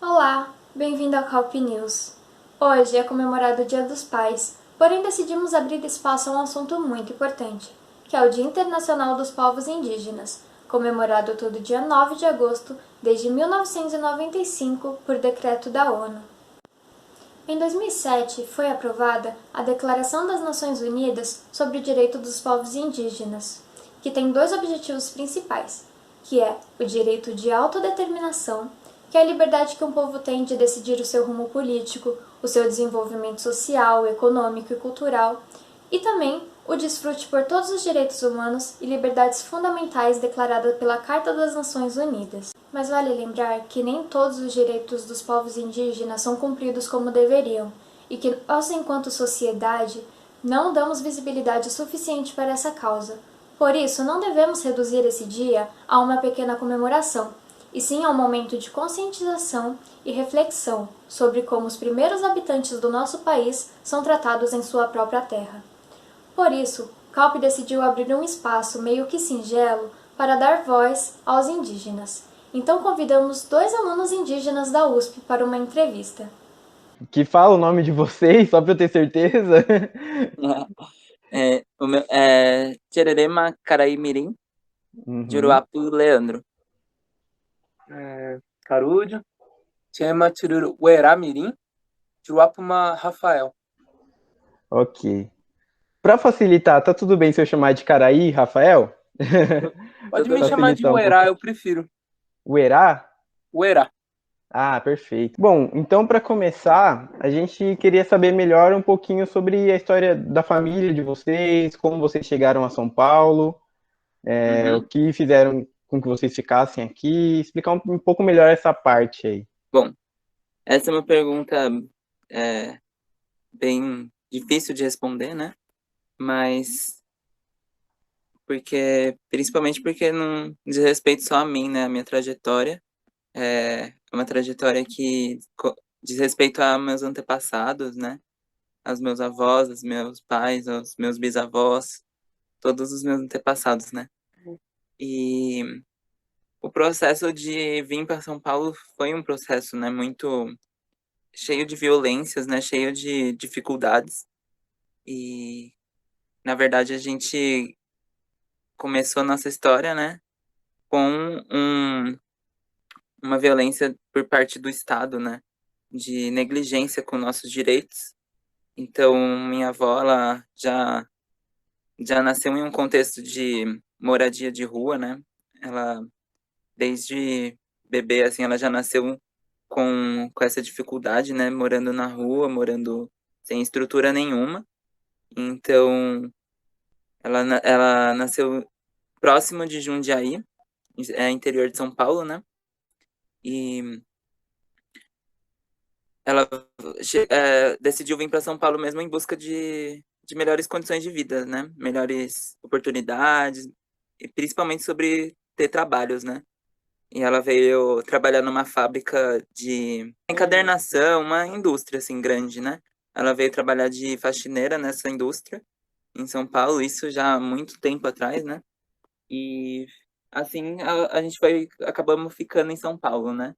Olá, bem-vindo ao Calp News. Hoje é comemorado o Dia dos Pais, porém decidimos abrir espaço a um assunto muito importante, que é o Dia Internacional dos Povos Indígenas, comemorado todo dia 9 de agosto desde 1995 por decreto da ONU. Em 2007, foi aprovada a Declaração das Nações Unidas sobre o Direito dos Povos Indígenas, que tem dois objetivos principais, que é o direito de autodeterminação, que é a liberdade que um povo tem de decidir o seu rumo político, o seu desenvolvimento social, econômico e cultural, e também o desfrute por todos os direitos humanos e liberdades fundamentais declaradas pela Carta das Nações Unidas. Mas vale lembrar que nem todos os direitos dos povos indígenas são cumpridos como deveriam, e que nós, enquanto sociedade, não damos visibilidade suficiente para essa causa. Por isso, não devemos reduzir esse dia a uma pequena comemoração, e sim a um momento de conscientização e reflexão sobre como os primeiros habitantes do nosso país são tratados em sua própria terra. Por isso, Calp decidiu abrir um espaço meio que singelo para dar voz aos indígenas. Então convidamos dois alunos indígenas da USP para uma entrevista. Que fala o nome de vocês, só para eu ter certeza. O meu é Tchererema Caraimirim, de Uruapu Leandro. Carúdio, Chema Tiruru Ueramirim, de Uapuma Rafael. Ok. Para facilitar, tá tudo bem se eu chamar de Caraí, Rafael? Pode me chamar de Uerá, eu prefiro. Uerá? Uerá. Ah, perfeito. Bom, então para começar, a gente queria saber melhor um pouquinho sobre a história da família de vocês, como vocês chegaram a São Paulo, o que fizeram com que vocês ficassem aqui, explicar um pouco melhor essa parte aí. Bom, essa é uma pergunta bem difícil de responder, né? Mas principalmente porque não diz respeito só a mim, né? A minha trajetória é uma trajetória que diz respeito a meus antepassados, né? Aos meus avós, aos meus pais, aos meus bisavós, todos os meus antepassados, né? E o processo de vir para São Paulo foi um processo, né, muito cheio de violências, né, cheio de dificuldades. E, na verdade, a gente começou a nossa história, né, com uma violência por parte do Estado, né, de negligência com nossos direitos. Então, minha avó, ela já nasceu em um contexto de moradia de rua, né, ela, desde bebê, assim, ela já nasceu com essa dificuldade, né, morando na rua, morando sem estrutura nenhuma. Então, ela nasceu próximo de Jundiaí, interior de São Paulo, né? E ela decidiu vir para São Paulo mesmo em busca de melhores condições de vida, né? Melhores oportunidades, e principalmente sobre ter trabalhos, né? E ela veio trabalhar numa fábrica de encadernação, uma indústria, assim, grande, né? Ela veio trabalhar de faxineira nessa indústria, em São Paulo, isso já há muito tempo atrás, né? E, assim, a gente acabamos ficando em São Paulo, né?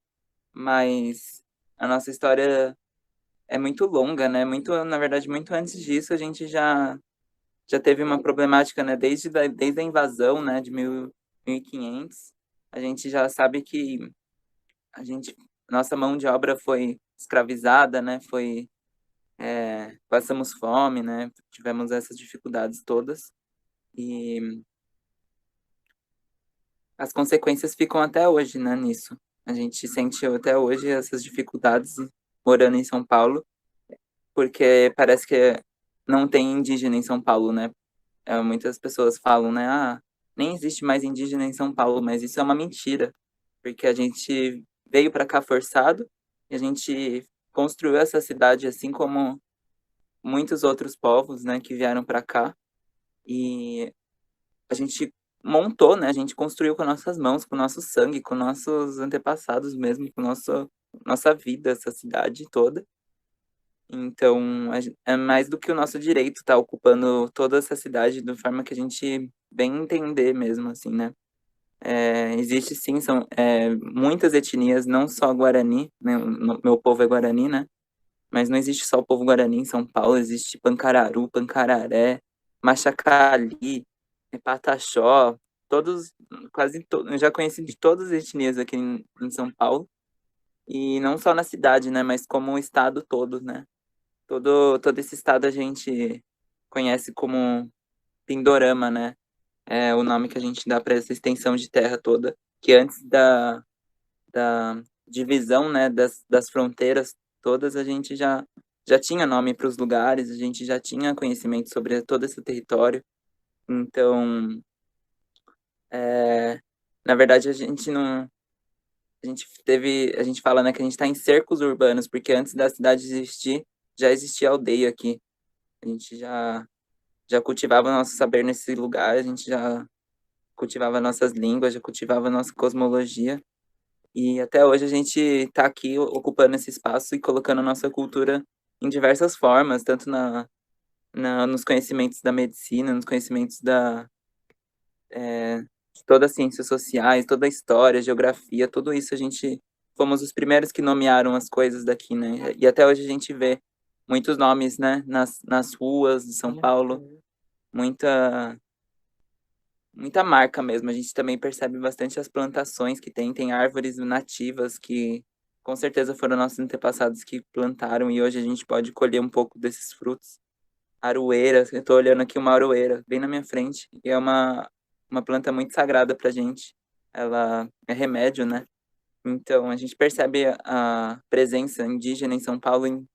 Mas a nossa história é muito longa, né? Na verdade, muito antes disso, a gente já teve uma problemática, né? Desde a invasão, né? De 1500, a gente já sabe que nossa mão de obra foi escravizada, né? Passamos fome, né? Tivemos essas dificuldades todas e as consequências ficam até hoje, né? Nisso, a gente sente até hoje essas dificuldades morando em São Paulo, porque parece que não tem indígena em São Paulo, né? Muitas pessoas falam, né? Ah, nem existe mais indígena em São Paulo, mas isso é uma mentira, porque a gente veio para cá forçado e a gente construiu essa cidade assim como muitos outros povos, né, que vieram para cá, e a gente montou, né, a gente construiu com nossas mãos, com nosso sangue, com nossos antepassados mesmo, com nossa vida, essa cidade toda. Então, é mais do que o nosso direito estar ocupando toda essa cidade da forma que a gente bem entender mesmo, assim, né? Existe sim, são muitas etnias, não só Guarani, né? Meu povo é Guarani, né? Mas não existe só o povo Guarani em São Paulo, existe Pancararu, Pancararé, Machacali, Pataxó, todos, eu já conheci de todas as etnias aqui em São Paulo, e não só na cidade, né? Mas como o estado todo, né? Todo esse estado a gente conhece como Pindorama, né? É o nome que a gente dá para essa extensão de terra toda, que antes da divisão, né, das fronteiras todas, a gente já tinha nome para os lugares, a gente já tinha conhecimento sobre todo esse território. Então, na verdade, a gente não. A gente fala, né, que a gente está em cercos urbanos, porque antes da cidade existir, já existia aldeia aqui. A gente já cultivava nosso saber nesse lugar, a gente já cultivava nossas línguas, já cultivava nossa cosmologia. E até hoje a gente está aqui ocupando esse espaço e colocando a nossa cultura em diversas formas, tanto nos conhecimentos da medicina, nos conhecimentos de todas as ciências sociais, toda a história, geografia, tudo isso a gente fomos os primeiros que nomearam as coisas daqui, né? E até hoje a gente vê muitos nomes, né, nas ruas de São Paulo, muita marca mesmo. A gente também percebe bastante as plantações que tem árvores nativas que com certeza foram nossos antepassados que plantaram e hoje a gente pode colher um pouco desses frutos. Aroeira, eu tô olhando aqui uma aroeira bem na minha frente e é uma planta muito sagrada pra gente. Ela é remédio, né? Então a gente percebe a presença indígena em São Paulo em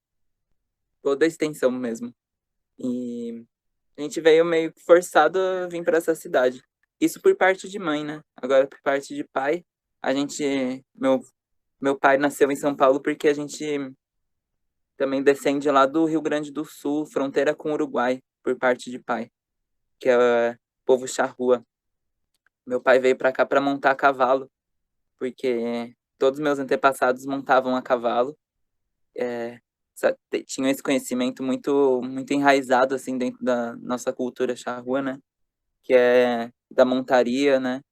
toda a extensão mesmo. E a gente veio meio que forçado a vir para essa cidade. Isso por parte de mãe, né? Agora, por parte de pai, a gente. Meu pai nasceu em São Paulo porque a gente também descende lá do Rio Grande do Sul, fronteira com o Uruguai, por parte de pai, que é o povo charrua. Meu pai veio para cá para montar a cavalo, porque todos meus antepassados montavam a cavalo. É, tinham esse conhecimento muito enraizado assim dentro da nossa cultura charrua, né? Que é da montaria, né?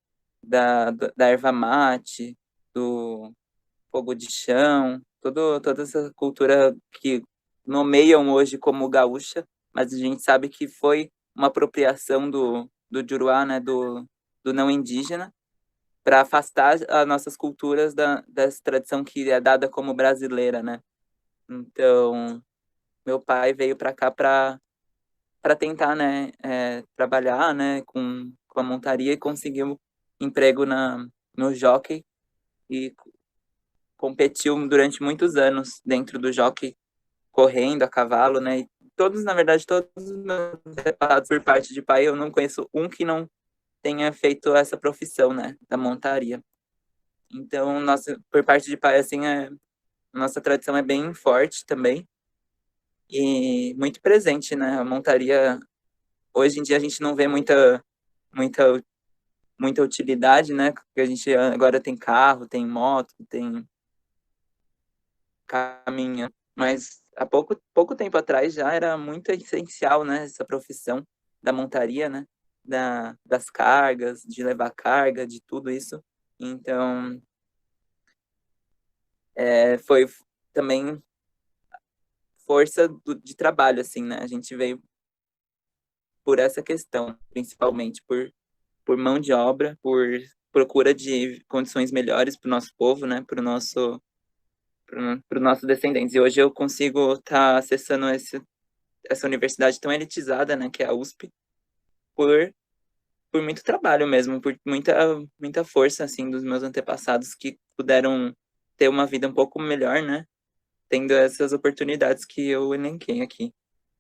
Da erva mate, do fogo de chão, toda essa cultura que nomeiam hoje como gaúcha, mas a gente sabe que foi uma apropriação do Juruá, né? Do não indígena, para afastar as nossas culturas dessa tradição que é dada como brasileira, né? Então, meu pai veio para cá para tentar, né, trabalhar, né, com a montaria e conseguiu emprego no jockey e competiu durante muitos anos dentro do jockey, correndo a cavalo, né, e todos, na verdade, todos os meus antepassados por parte de pai, eu não conheço um que não tenha feito essa profissão, né, da montaria. Então, nossa, por parte de pai, assim, nossa tradição é bem forte também e muito presente, né, a montaria. Hoje em dia a gente não vê muita, muita utilidade, né? Porque a gente agora tem carro, tem moto, tem caminhão, mas há pouco tempo atrás já era muito essencial, né? Essa profissão da montaria, né? Das cargas, de levar carga, de tudo isso. Então, foi também força de trabalho, assim, né? A gente veio por essa questão, principalmente por mão de obra, por procura de condições melhores para o nosso povo, né, para os nossos descendentes. E hoje eu consigo estar acessando essa universidade tão elitizada, né, que é a USP, por, por muito trabalho mesmo, por muita força, assim, dos meus antepassados que puderam ter uma vida um pouco melhor, né, tendo essas oportunidades que eu elenquei aqui.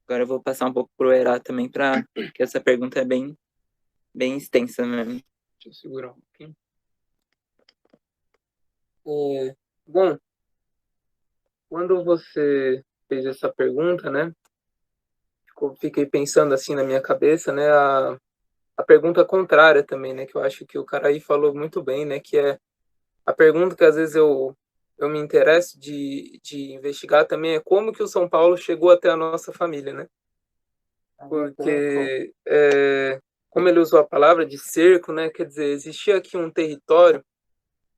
Agora eu vou passar um pouco pro Herá também, que essa pergunta é bem extensa mesmo. Deixa eu segurar um pouquinho. Bom, quando você fez essa pergunta, né? Fiquei pensando assim na minha cabeça, né? A pergunta contrária também, né? Que eu acho que o cara aí falou muito bem, né? Que é a pergunta que às vezes eu eu me interesso de investigar também é como que o São Paulo chegou até a nossa família, né? Porque, como ele usou a palavra de cerco, né? Quer dizer, existia aqui um território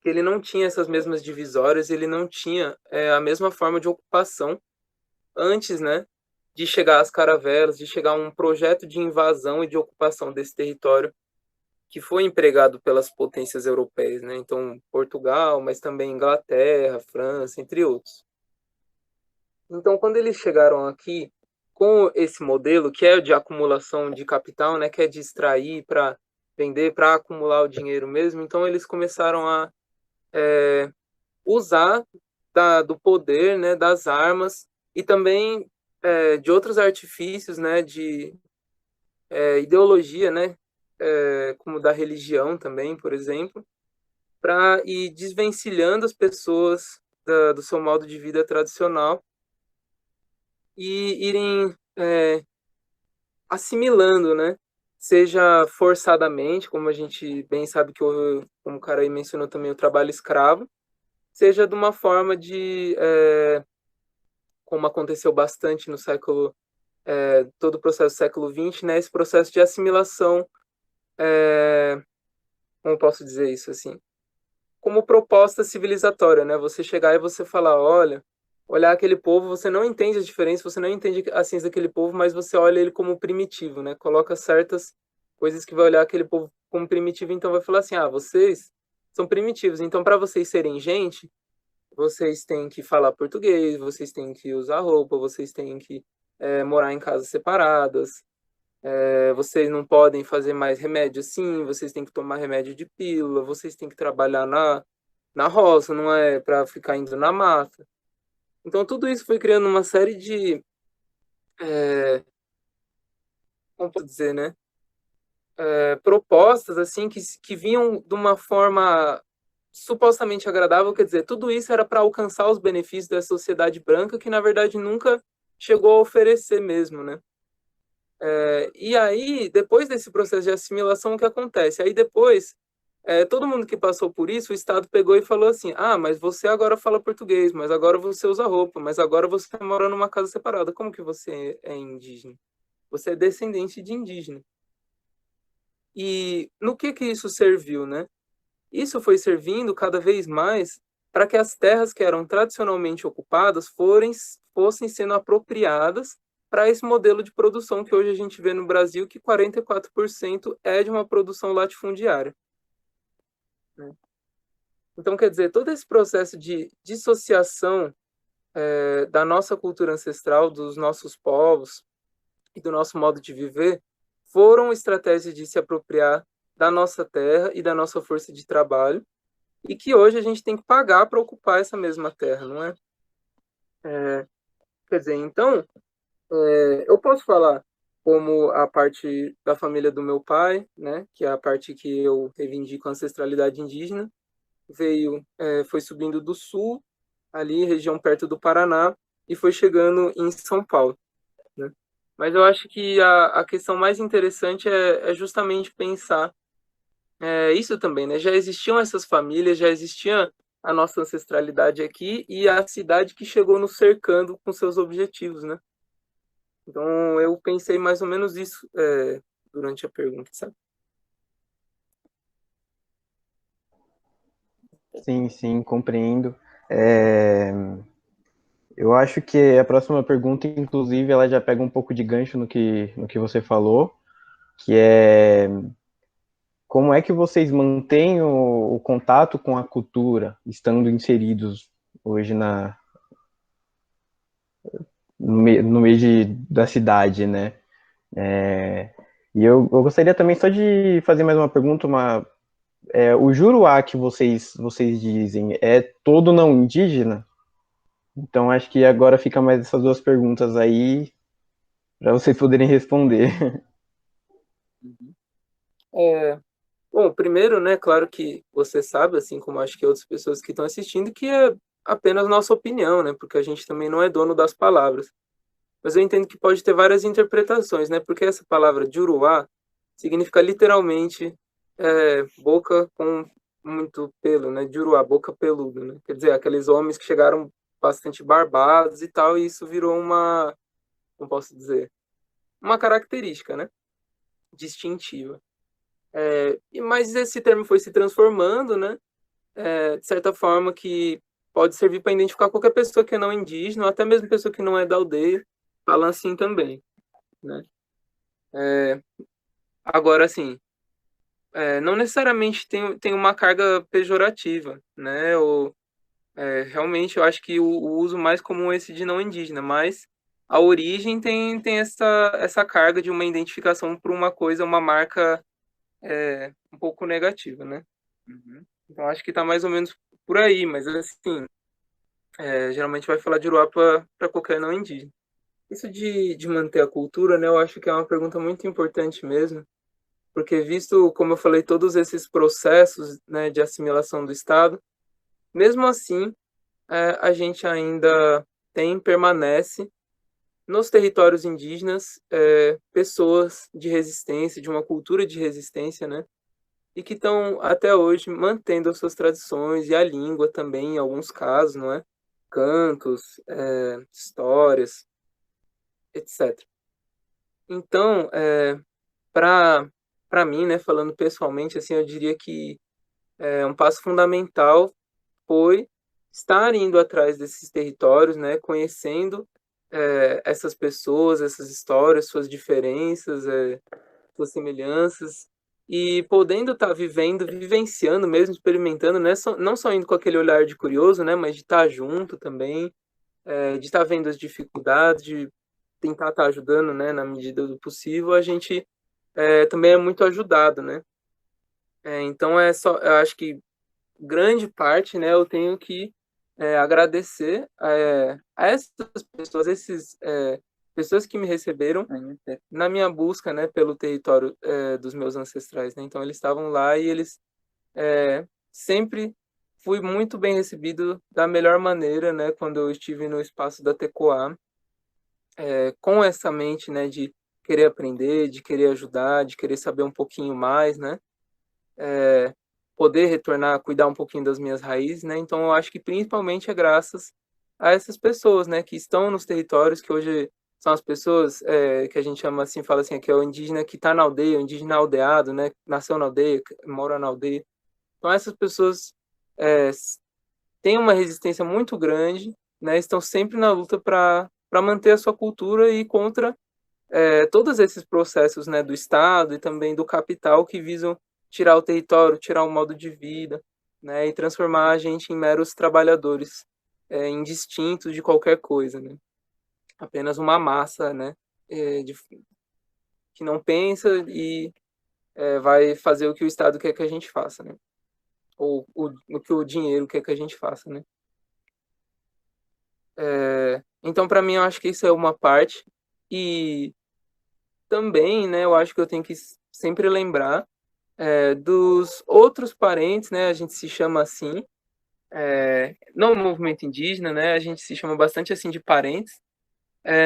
que ele não tinha essas mesmas divisórias, ele não tinha a mesma forma de ocupação antes, né? De chegar às caravelas, de chegar a um projeto de invasão e de ocupação desse território que foi empregado pelas potências europeias, né? Então, Portugal, mas também Inglaterra, França, entre outros. Então, quando eles chegaram aqui com esse modelo, que é de acumulação de capital, né, que é de extrair para vender, para acumular o dinheiro mesmo, então eles começaram a usar do poder, né, das armas e também de outros artifícios, né, de ideologia, né, como da religião também, por exemplo, para ir desvencilhando as pessoas do seu modo de vida tradicional e irem assimilando, né? Seja forçadamente, como a gente bem sabe que como o cara aí mencionou também, o trabalho escravo, seja de uma forma de, como aconteceu bastante no século, todo o processo do século XX, né? Esse processo de assimilação, como posso dizer isso assim? Como proposta civilizatória, né? Você chegar e você falar, olha, olhar aquele povo, você não entende a diferença, você não entende a ciência daquele povo, mas você olha ele como primitivo, né? Coloca certas coisas que vai olhar aquele povo como primitivo, então vai falar assim, vocês são primitivos, então para vocês serem gente, vocês têm que falar português, vocês têm que usar roupa, vocês têm que morar em casas separadas, vocês não podem fazer mais remédio assim, vocês têm que tomar remédio de pílula, vocês têm que trabalhar na roça, não é para ficar indo na mata. Então, tudo isso foi criando uma série de, como posso dizer, né? Propostas, assim, que vinham de uma forma supostamente agradável, quer dizer, tudo isso era para alcançar os benefícios da sociedade branca, que, na verdade, nunca chegou a oferecer mesmo, né? E aí, depois desse processo de assimilação, o que acontece? Aí depois, todo mundo que passou por isso, o Estado pegou e falou assim, mas você agora fala português, mas agora você usa roupa, mas agora você mora numa casa separada. Como que você é indígena? Você é descendente de indígena. E no que isso serviu, né? Isso foi servindo cada vez mais para que as terras que eram tradicionalmente ocupadas fossem sendo apropriadas para esse modelo de produção que hoje a gente vê no Brasil, que 44% é de uma produção latifundiária. Então, quer dizer, todo esse processo de dissociação da nossa cultura ancestral, dos nossos povos e do nosso modo de viver, foram estratégias de se apropriar da nossa terra e da nossa força de trabalho, e que hoje a gente tem que pagar para ocupar essa mesma terra, não é? Quer dizer, então, eu posso falar como a parte da família do meu pai, né, que é a parte que eu reivindico a ancestralidade indígena, foi subindo do sul, ali, região perto do Paraná, e foi chegando em São Paulo, né? Mas eu acho que a questão mais interessante é justamente pensar isso também, né? Já existiam essas famílias, já existia a nossa ancestralidade aqui e a cidade que chegou nos cercando com seus objetivos, né? Então, eu pensei mais ou menos isso durante a pergunta, sabe? Sim, sim, compreendo. Eu acho que a próxima pergunta, inclusive, ela já pega um pouco de gancho no que você falou, que é como é que vocês mantêm o contato com a cultura, estando inseridos hoje no meio da cidade, né? E eu gostaria também só de fazer mais uma pergunta, o Juruá que vocês dizem é todo não indígena? Então acho que agora fica mais essas duas perguntas aí para vocês poderem responder. Bom, primeiro, né, claro que você sabe, assim como acho que outras pessoas que estão assistindo, que é apenas nossa opinião, né, porque a gente também não é dono das palavras. Mas eu entendo que pode ter várias interpretações, né, porque essa palavra Juruá significa literalmente boca com muito pelo, né? Juruá, boca peluda, né? Quer dizer, aqueles homens que chegaram bastante barbados e tal, e isso virou uma, como posso dizer, uma característica, né? Distintiva. Mas esse termo foi se transformando, né? De certa forma que pode servir para identificar qualquer pessoa que não é indígena, ou até mesmo pessoa que não é da aldeia, fala assim também, né? Agora, assim, não necessariamente tem uma carga pejorativa, né? Ou, realmente eu acho que o uso mais comum é esse de não indígena, mas a origem tem essa carga de uma identificação por uma coisa, uma marca um pouco negativa, né? Uhum. Então acho que está mais ou menos por aí, mas assim, geralmente vai falar de Uruá para qualquer não indígena. Isso de manter a cultura, né? Eu acho que é uma pergunta muito importante mesmo, porque visto, como eu falei, todos esses processos, né, de assimilação do Estado, mesmo assim, a gente ainda permanece nos territórios indígenas pessoas de resistência, de uma cultura de resistência, né? E que estão até hoje mantendo as suas tradições e a língua também, em alguns casos, não é? Cantos, histórias, etc. Então, para para mim, né, falando pessoalmente, assim, eu diria que um passo fundamental foi estar indo atrás desses territórios, né, conhecendo essas pessoas, essas histórias, suas diferenças, suas semelhanças, e podendo estar vivendo, vivenciando mesmo, experimentando, né, não só indo com aquele olhar de curioso, né, mas de estar junto também, de estar vendo as dificuldades, de tentar estar ajudando, né, na medida do possível, a gente também é muito ajudado, né. Então eu acho que grande parte, né, eu tenho que agradecer a essas pessoas, pessoas que me receberam na minha busca, né, pelo território dos meus ancestrais, né? Então eles estavam lá e eles sempre fui muito bem recebido da melhor maneira, né, quando eu estive no espaço da Tecoá, com essa mente, né, de querer aprender, de querer ajudar, de querer saber um pouquinho mais, né? Poder retornar, cuidar um pouquinho das minhas raízes, né? Então eu acho que principalmente é graças a essas pessoas, né, que estão nos territórios, que hoje são as pessoas que a gente chama assim, fala assim, que é o indígena que está na aldeia, o indígena aldeado, né, nasceu na aldeia, mora na aldeia. Então essas pessoas é, têm uma resistência muito grande, né, estão sempre na luta para manter a sua cultura e contra todos esses processos, né, do Estado e também do capital que visam tirar o território, tirar o modo de vida, né, e transformar a gente em meros trabalhadores, indistintos de qualquer coisa, né? Apenas uma massa, né, que não pensa e vai fazer o que o Estado quer que a gente faça, né? Ou o que o dinheiro quer que a gente faça, né? Então, para mim, eu acho que isso é uma parte. E também, né, eu acho que eu tenho que sempre lembrar dos outros parentes, né, a gente se chama assim, no movimento indígena, né, a gente se chama bastante assim de parentes,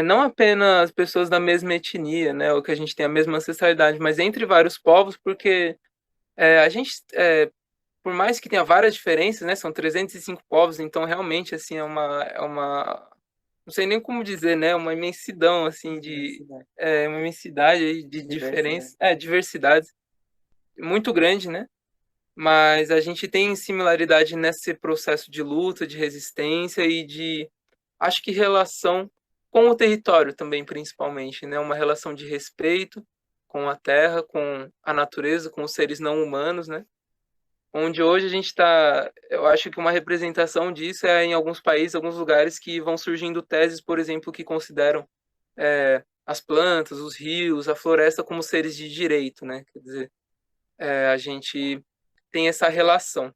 não apenas pessoas da mesma etnia, né, ou que a gente tem a mesma ancestralidade, mas entre vários povos, porque a gente, por mais que tenha várias diferenças, né, são 305 povos, então realmente, assim, não sei nem como dizer, né, uma imensidão, assim, uma imensidade aí de diferenças, diversidades muito grande, né? Mas a gente tem similaridade nesse processo de luta, de resistência e acho que relação com o território também, principalmente, né? Uma relação de respeito com a terra, com a natureza, com os seres não humanos, né? Onde hoje a gente está, eu acho que uma representação disso é em alguns países, alguns lugares que vão surgindo teses, por exemplo, que consideram as plantas, os rios, a floresta como seres de direito, né? Quer dizer, a gente tem essa relação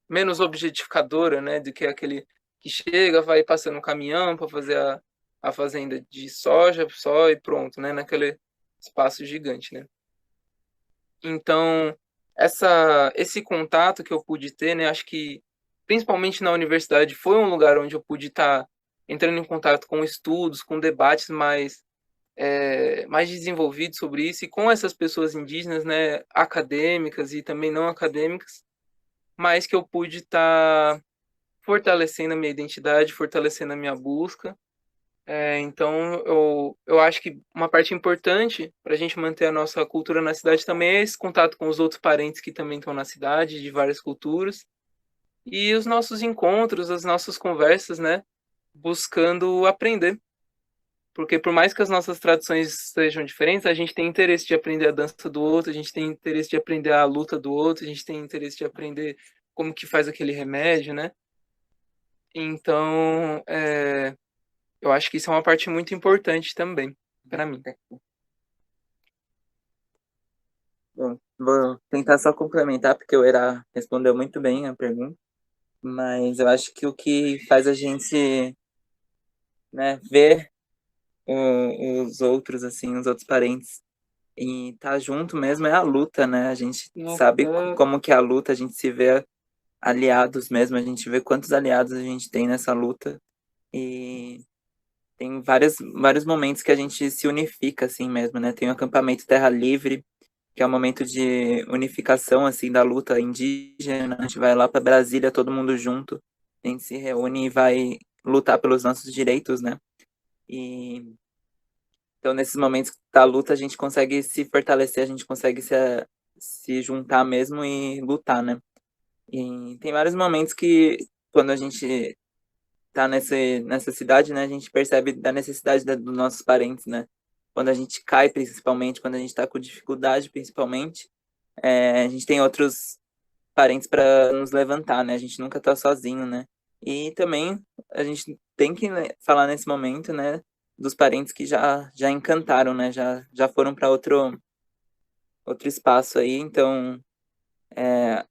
menos objetificadora, né, do que aquele que chega, vai passando um caminhão para fazer a fazenda de soja só e pronto, né, naquele espaço gigante, né. Então, esse contato que eu pude ter, né, acho que principalmente na universidade foi um lugar onde eu pude estar entrando em contato com estudos, com debates mais mais desenvolvido sobre isso, e com essas pessoas indígenas, né, acadêmicas e também não acadêmicas, mas que eu pude estar fortalecendo a minha identidade, fortalecendo a minha busca. Então, eu acho que uma parte importante para a gente manter a nossa cultura na cidade também é esse contato com os outros parentes que também estão na cidade, de várias culturas, e os nossos encontros, as nossas conversas, né, buscando aprender. Porque por mais que as nossas tradições sejam diferentes, a gente tem interesse de aprender a dança do outro, a gente tem interesse de aprender a luta do outro, a gente tem interesse de aprender como que faz aquele remédio, né? Então, eu acho que isso é uma parte muito importante também, para mim. Bom, vou tentar só complementar, porque o Era respondeu muito bem a pergunta, mas eu acho que o que faz a gente, né, ver os outros, assim, os outros parentes e tá junto mesmo é a luta, né? A gente sabe como que é a luta, a gente se vê aliados mesmo, a gente vê quantos aliados a gente tem nessa luta e tem vários momentos que a gente se unifica assim mesmo, né? Tem o acampamento Terra Livre, que é um momento de unificação assim da luta indígena. A gente vai lá para Brasília todo mundo junto, a gente se reúne e vai lutar pelos nossos direitos, né? E então nesses momentos da luta a gente consegue se fortalecer, a gente consegue se juntar mesmo e lutar, né? E tem vários momentos que quando a gente tá nessa cidade, né, a gente percebe da necessidade dos nossos parentes, né? Quando a gente cai, principalmente, quando a gente tá com dificuldade, principalmente, a gente tem outros parentes para nos levantar, né? A gente nunca tá sozinho, né? E também a gente tem que, né, falar nesse momento, né, dos parentes que já encantaram, né? Já foram para outro espaço aí, então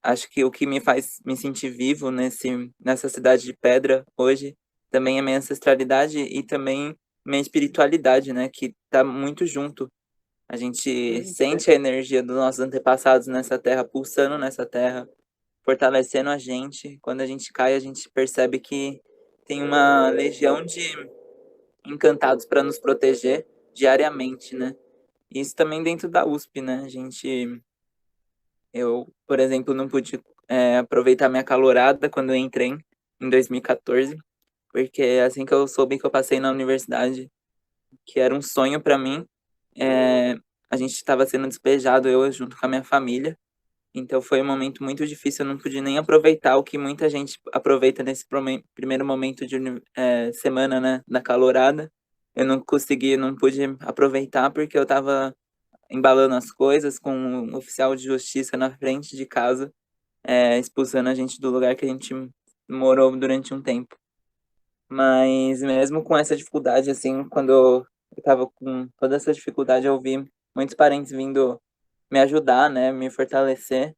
acho que o que me faz me sentir vivo nessa cidade de pedra hoje também é minha ancestralidade e também minha espiritualidade, né? Que tá muito junto. A gente sente a energia dos nossos antepassados nessa terra, pulsando nessa terra, fortalecendo a gente. Quando a gente cai, a gente percebe que tem uma legião de encantados para nos proteger diariamente, né? Isso também dentro da USP, né? Eu, por exemplo, não pude aproveitar minha calorada quando eu entrei em 2014, porque assim que eu soube que eu passei na universidade, que era um sonho para mim, a gente estava sendo despejado, eu junto com a minha família. Então foi um momento muito difícil, eu não pude nem aproveitar o que muita gente aproveita nesse primeiro momento de semana, né, da calorada. Eu não consegui, não pude aproveitar porque eu estava embalando as coisas com um oficial de justiça na frente de casa, expulsando a gente do lugar que a gente morou durante um tempo. Mas mesmo com essa dificuldade, assim, quando eu tava com toda essa dificuldade, eu vi muitos parentes vindo me ajudar, né, me fortalecer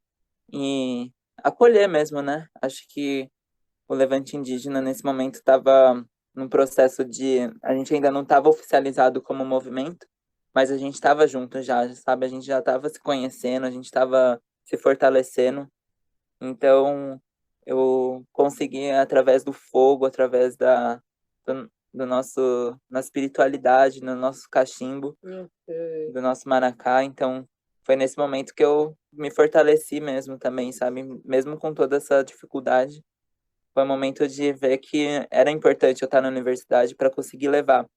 e acolher mesmo, né? Acho que o Levante Indígena nesse momento estava num processo de, a gente ainda não estava oficializado como movimento, mas a gente estava junto já, sabe? A gente já estava se conhecendo, a gente estava se fortalecendo. Então, eu consegui, através do fogo, através do na espiritualidade, no nosso cachimbo, do nosso maracá. Então, foi nesse momento que eu me fortaleci mesmo também, sabe? Mesmo com toda essa dificuldade, foi um momento de ver que era importante eu estar na universidade para conseguir levar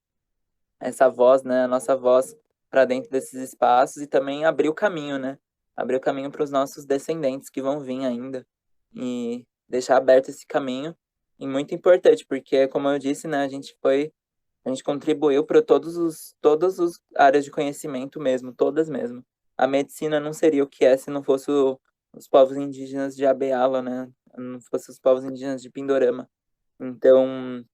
essa voz, né, a nossa voz para dentro desses espaços e também abrir o caminho, né? Abrir o caminho para os nossos descendentes que vão vir ainda e deixar aberto esse caminho. E muito importante, porque como eu disse, né, a gente contribuiu para todas as áreas de conhecimento mesmo, todas mesmo. A medicina não seria o que é se não fosse os povos indígenas de Abeala, né? Não fosse os povos indígenas de Pindorama. Então,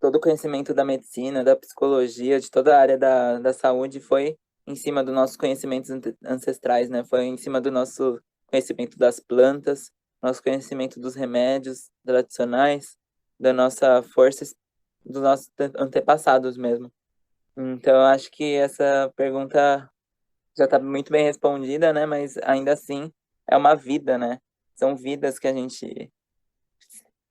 todo o conhecimento da medicina, da psicologia, de toda a área da saúde foi em cima dos nossos conhecimentos ancestrais, né? Foi em cima do nosso conhecimento das plantas, nosso conhecimento dos remédios tradicionais, da nossa força, dos nossos antepassados mesmo. Então, eu acho que essa pergunta já está muito bem respondida, né? Mas ainda assim é uma vida, né? São vidas que a gente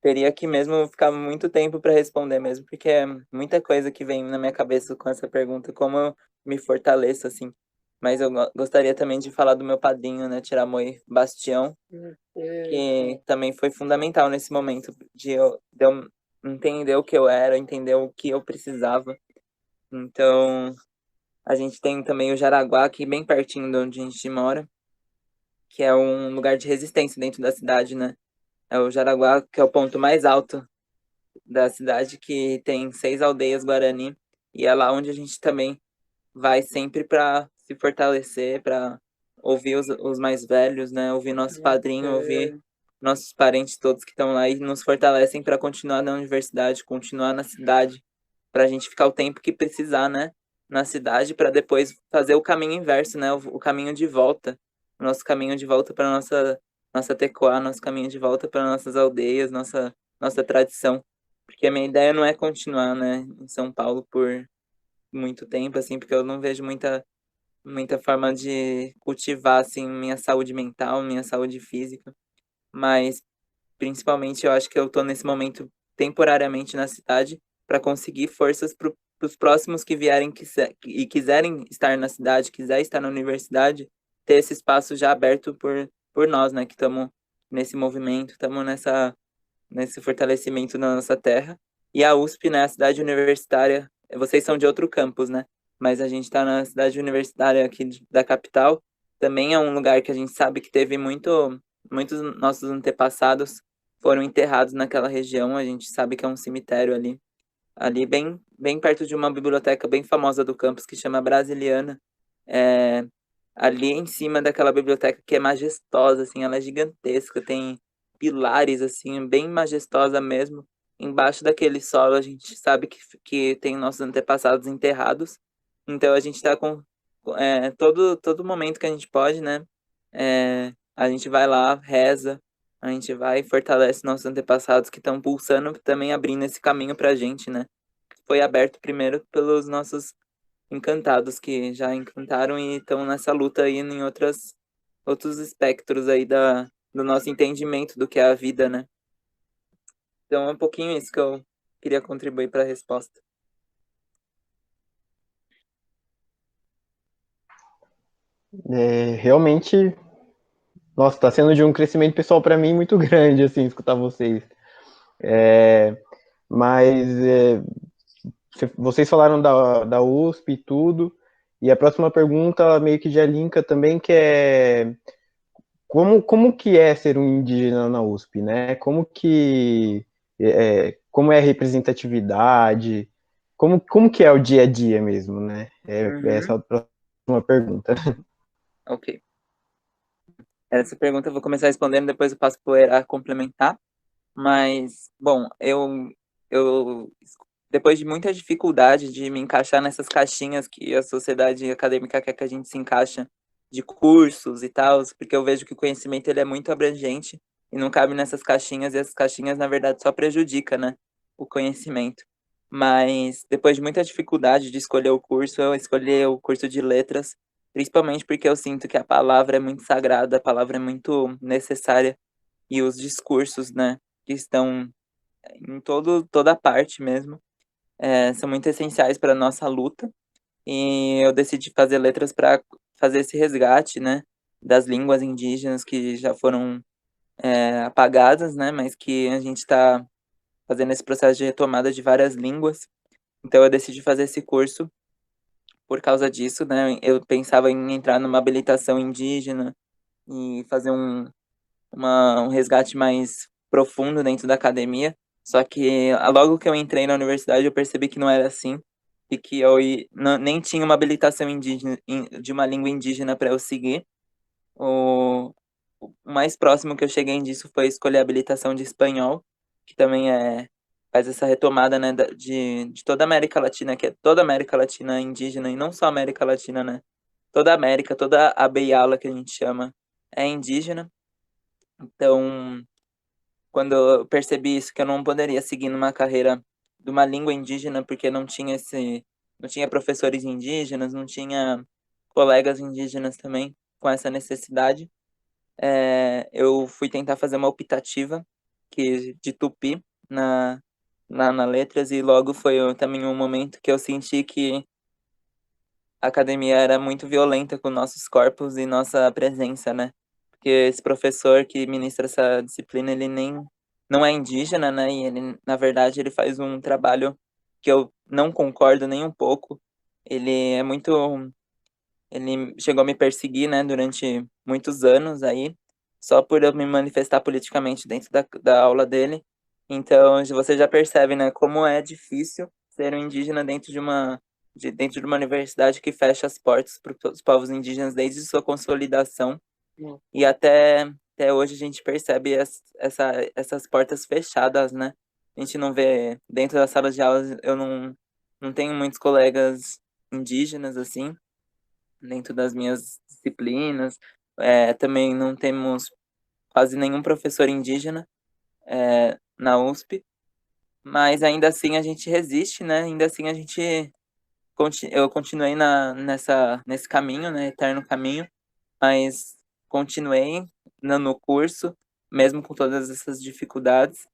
teria que mesmo ficar muito tempo para responder mesmo, porque é muita coisa que vem na minha cabeça com essa pergunta, como eu me fortaleço, assim. Mas eu gostaria também de falar do meu padrinho, né, Tiramoi Bastião, que também foi fundamental nesse momento de eu entender o que eu era, entender o que eu precisava. Então, a gente tem também o Jaraguá, aqui bem pertinho de onde a gente mora, que é um lugar de resistência dentro da cidade, né? É o Jaraguá, que é o ponto mais alto da cidade, que tem 6 aldeias Guarani, e é lá onde a gente também vai sempre para se fortalecer, para ouvir os mais velhos, né? Ouvir nosso padrinho, ouvir nossos parentes todos que estão lá e nos fortalecem para continuar na universidade, continuar na cidade, para a gente ficar o tempo que precisar, né? Na cidade, para depois fazer o caminho inverso, né? O caminho de volta, o nosso caminho de volta para nossa tecoá, nosso caminho de volta para nossas aldeias, nossa tradição. Porque a minha ideia não é continuar, né, em São Paulo por muito tempo, assim, porque eu não vejo muita forma de cultivar, assim, minha saúde mental, minha saúde física. Mas, principalmente, eu acho que eu tô nesse momento temporariamente na cidade para conseguir forças para os próximos que vierem e quiserem estar na cidade, quiser estar na universidade, ter esse espaço já aberto por nós, né, que estamos nesse movimento, estamos nesse fortalecimento na nossa terra. E a USP, né, a cidade universitária, vocês são de outro campus, né? Mas a gente está na cidade universitária aqui da capital. Também é um lugar que a gente sabe que teve muitos nossos antepassados foram enterrados naquela região. A gente sabe que é um cemitério ali bem perto de uma biblioteca bem famosa do campus que chama Brasiliana. É, ali em cima daquela biblioteca que é majestosa, assim, ela é gigantesca, tem pilares, assim, bem majestosa mesmo. Embaixo daquele solo a gente sabe que tem nossos antepassados enterrados. Então a gente está com todo momento que a gente pode, né? A gente vai lá, reza, a gente vai e fortalece nossos antepassados que estão pulsando, também abrindo esse caminho pra gente, né? Foi aberto primeiro pelos nossos encantados que já encantaram e estão nessa luta aí em outros espectros aí do nosso entendimento do que é a vida, né? Então é um pouquinho isso que eu queria contribuir para a resposta. Realmente, nossa, está sendo de um crescimento pessoal para mim muito grande, assim, escutar vocês. Mas vocês falaram da USP e tudo, e a próxima pergunta meio que já linka também, que é como que é ser um indígena na USP, né? Como é a representatividade, como que é o dia a dia mesmo, né? Essa é a próxima pergunta. Ok. Essa pergunta eu vou começar respondendo, depois eu passo para o Era complementar. Mas, bom, eu depois de muita dificuldade de me encaixar nessas caixinhas que a sociedade acadêmica quer que a gente se encaixa, de cursos e tal, porque eu vejo que o conhecimento ele é muito abrangente e não cabe nessas caixinhas, e essas caixinhas, na verdade, só prejudicam, né, o conhecimento. Mas, depois de muita dificuldade de escolher o curso, eu escolhi o curso de letras, principalmente porque eu sinto que a palavra é muito sagrada, a palavra é muito necessária, e os discursos, né, que estão em toda parte mesmo, são muito essenciais para a nossa luta. E eu decidi fazer letras para fazer esse resgate, né, das línguas indígenas que já foram apagadas, né, mas que a gente está fazendo esse processo de retomada de várias línguas. Então eu decidi fazer esse curso por causa disso, né. Eu pensava em entrar numa habilitação indígena e fazer um resgate mais profundo dentro da academia. Só que logo que eu entrei na universidade eu percebi que não era assim e que nem tinha uma habilitação indígena de uma língua indígena para eu seguir. O mais próximo que eu cheguei disso foi escolher a habilitação de espanhol, que também faz essa retomada, né, de toda a América Latina, que é toda a América Latina indígena e não só a América Latina, né? Toda a América, toda a Beyala que a gente chama é indígena. Então, quando eu percebi isso, que eu não poderia seguir numa carreira de uma língua indígena, porque não tinha professores indígenas, não tinha colegas indígenas também com essa necessidade, eu fui tentar fazer uma optativa, que de Tupi na Letras, e logo foi também um momento que eu senti que a academia era muito violenta com nossos corpos e nossa presença, né? Porque esse professor que ministra essa disciplina, ele nem não é indígena, né? E ele, na verdade, ele faz um trabalho que eu não concordo nem um pouco. Ele é muito Ele chegou a me perseguir, né, durante muitos anos aí, só por eu me manifestar politicamente dentro da aula dele. Então, você já percebe, né, como é difícil ser um indígena dentro de uma universidade que fecha as portas para os povos indígenas desde sua consolidação. E até hoje a gente percebe essas portas fechadas, né? A gente não vê dentro das salas de aulas, eu não tenho muitos colegas indígenas, assim, dentro das minhas disciplinas. Também não temos quase nenhum professor indígena na USP, mas ainda assim a gente resiste, né? Ainda assim eu continuei nesse caminho, né? Eterno caminho, mas continuei no curso, mesmo com todas essas dificuldades.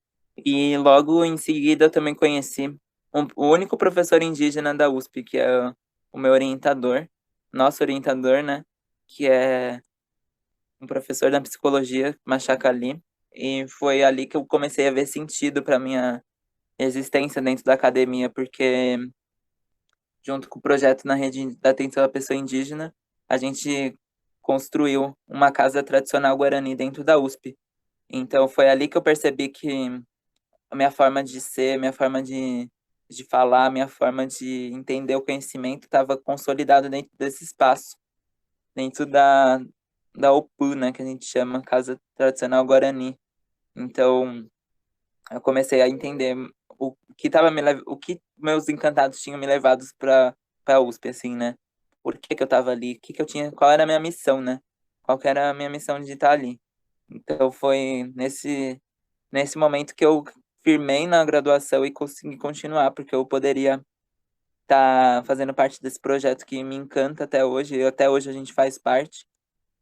E logo em seguida eu também conheci o único professor indígena da USP, que é o meu orientador, nosso orientador, né? Que é um professor da psicologia, Machaka Ali. E foi ali que eu comecei a ver sentido para minha existência dentro da academia, porque junto com o projeto na rede da atenção à pessoa indígena, a gente construiu uma casa tradicional guarani dentro da USP. Então foi ali que eu percebi que a minha forma de ser, minha forma de falar, minha forma de entender o conhecimento estava consolidado dentro desse espaço, dentro da OPU, né, que a gente chama Casa Tradicional Guarani. Então, eu comecei a entender o que meus encantados tinham me levado para a USP, assim, né? Por que que eu estava ali? Qual era a minha missão, né? Qual que era a minha missão de estar ali? Então, foi nesse momento que eu firmei na graduação e consegui continuar, porque eu poderia estar fazendo parte desse projeto que me encanta até hoje, e até hoje a gente faz parte.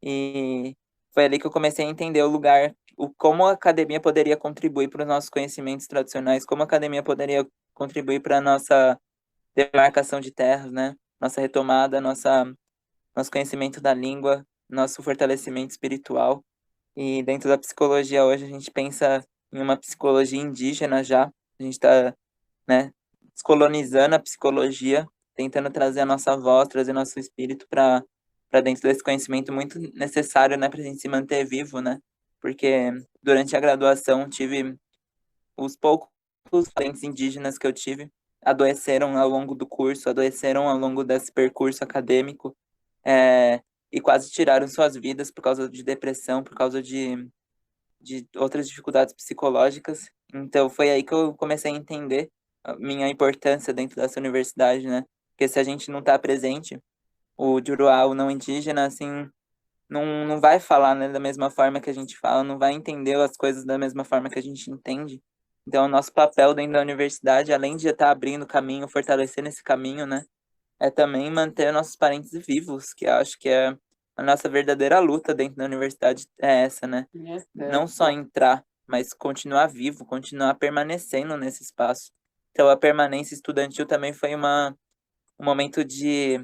E foi ali que eu comecei a entender o lugar, como a academia poderia contribuir para os nossos conhecimentos tradicionais, como a academia poderia contribuir para a nossa demarcação de terras, né? Nossa retomada, nosso conhecimento da língua, nosso fortalecimento espiritual. E dentro da psicologia hoje a gente pensa em uma psicologia indígena já. A gente está, né, descolonizando a psicologia, tentando trazer a nossa voz, trazer nosso espírito para dentro desse conhecimento muito necessário, né, para a gente se manter vivo, né? Porque durante a graduação tive os poucos parentes indígenas que eu tive adoeceram ao longo do curso, adoeceram ao longo desse percurso acadêmico, e quase tiraram suas vidas por causa de depressão, por causa de outras dificuldades psicológicas. Então foi aí que eu comecei a entender a minha importância dentro dessa universidade, né? Porque se a gente não está presente, o Juruá, o não indígena, assim, não vai falar, né, da mesma forma que a gente fala, não vai entender as coisas da mesma forma que a gente entende. Então, o nosso papel dentro da universidade, além de estar abrindo caminho, fortalecendo esse caminho, né, é também manter nossos parentes vivos, que eu acho que é a nossa verdadeira luta dentro da universidade é essa, né? Não só entrar, mas continuar vivo, continuar permanecendo nesse espaço. Então, a permanência estudantil também foi um momento de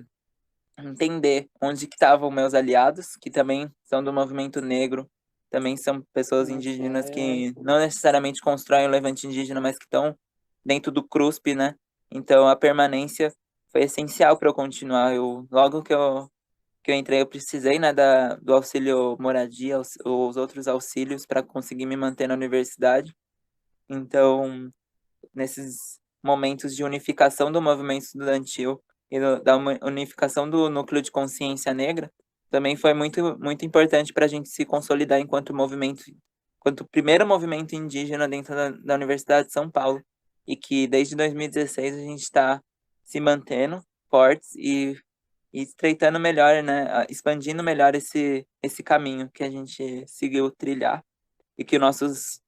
entender onde que estavam meus aliados, que também são do movimento negro, também são pessoas indígenas que não necessariamente constroem o levante indígena, mas que estão dentro do CRUSP, né? Então a permanência foi essencial para eu continuar. Logo que eu entrei, eu precisei, né, do auxílio moradia, os outros auxílios para conseguir me manter na universidade. Então, nesses momentos de unificação do movimento estudantil e da unificação do núcleo de consciência negra, também foi muito, muito importante para a gente se consolidar enquanto primeiro movimento indígena dentro da Universidade de São Paulo, e que desde 2016 a gente está se mantendo fortes e estreitando melhor, né, expandindo melhor esse caminho que a gente seguiu trilhar e que nossos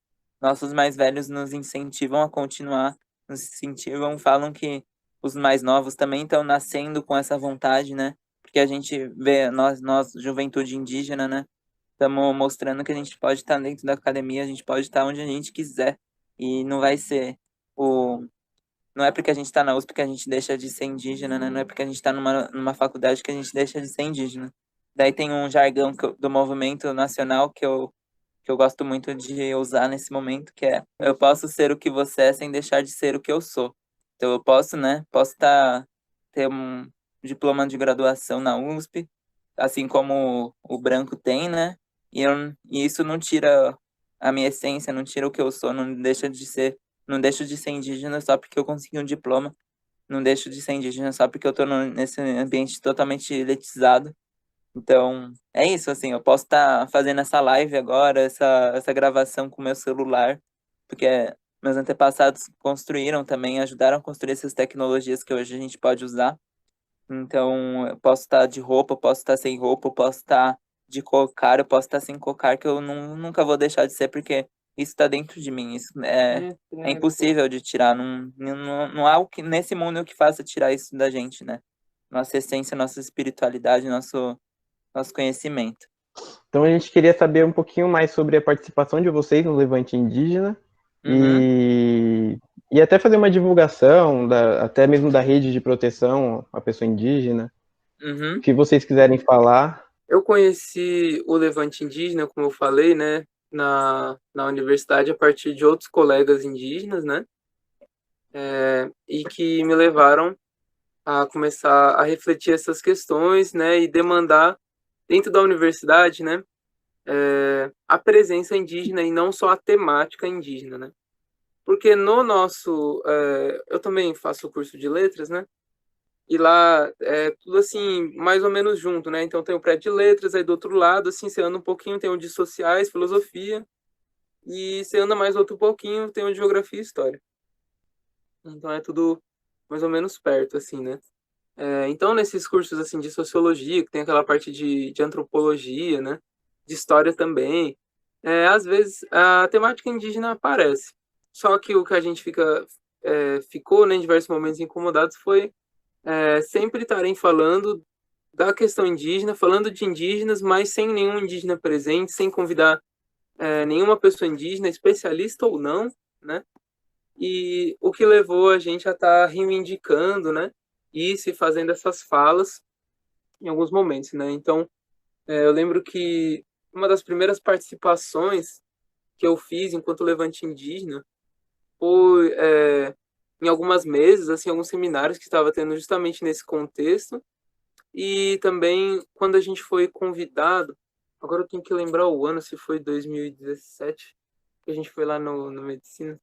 mais velhos nos incentivam a continuar, nos incentivam, falam que os mais novos também estão nascendo com essa vontade, né? Porque a gente vê nós juventude indígena, né? estamos mostrando que a gente pode estar dentro da academia, a gente pode estar onde a gente quiser. E não vai ser não é porque a gente está na USP que a gente deixa de ser indígena, né? Não é porque a gente está numa faculdade que a gente deixa de ser indígena. Daí tem um jargão do movimento nacional que eu gosto muito de usar nesse momento, que é: eu posso ser o que você é sem deixar de ser o que eu sou. Então eu posso, né? Posso ter um diploma de graduação na USP, assim como o branco tem, né? E isso não tira a minha essência, não tira o que eu sou, não deixo de ser indígena só porque eu consegui um diploma, não deixo de ser indígena só porque eu tô nesse ambiente totalmente elitizado. Então, é isso, assim, eu posso estar fazendo essa live agora, essa gravação com meu celular, porque meus antepassados construíram também, ajudaram a construir essas tecnologias que hoje a gente pode usar. Então, eu posso estar de roupa, eu posso estar sem roupa, eu posso estar de cocar, eu posso estar sem cocar, que eu nunca vou deixar de ser, porque isso está dentro de mim. Isso é impossível de tirar. Não há nesse mundo que faça tirar isso da gente, né? Nossa essência, nossa espiritualidade, nosso conhecimento. Então a gente queria saber um pouquinho mais sobre a participação de vocês no Levante Indígena e até fazer uma divulgação, até mesmo da rede de proteção à pessoa indígena. O que vocês quiserem falar. Eu conheci o Levante Indígena, como eu falei, né, na universidade a partir de outros colegas indígenas, né, e que me levaram a começar a refletir essas questões, né, e demandar dentro da universidade, né, a presença indígena e não só a temática indígena, né, porque no nosso, eu também faço o curso de letras, né, e lá é tudo assim, mais ou menos junto, né, então tem o prédio de letras, aí do outro lado, assim, você anda um pouquinho, tem o de sociais, filosofia, e você anda mais outro pouquinho, tem o de geografia e história. Então é tudo mais ou menos perto, assim, né. Então, nesses cursos assim de sociologia, que tem aquela parte de antropologia, né, de história também, às vezes a temática indígena aparece. Só que o que a gente ficou, né, em diversos momentos incomodados foi sempre estarem falando da questão indígena, falando de indígenas, mas sem nenhum indígena presente, sem convidar nenhuma pessoa indígena, especialista ou não, né? E o que levou a gente a estar reivindicando, né? Isso e fazendo essas falas em alguns momentos, né? Então, eu lembro que uma das primeiras participações que eu fiz enquanto levante indígena foi em algumas mesas, assim, alguns seminários que estava tendo justamente nesse contexto, e também quando a gente foi convidado, agora eu tenho que lembrar o ano, se foi 2017, que a gente foi lá no Medicina.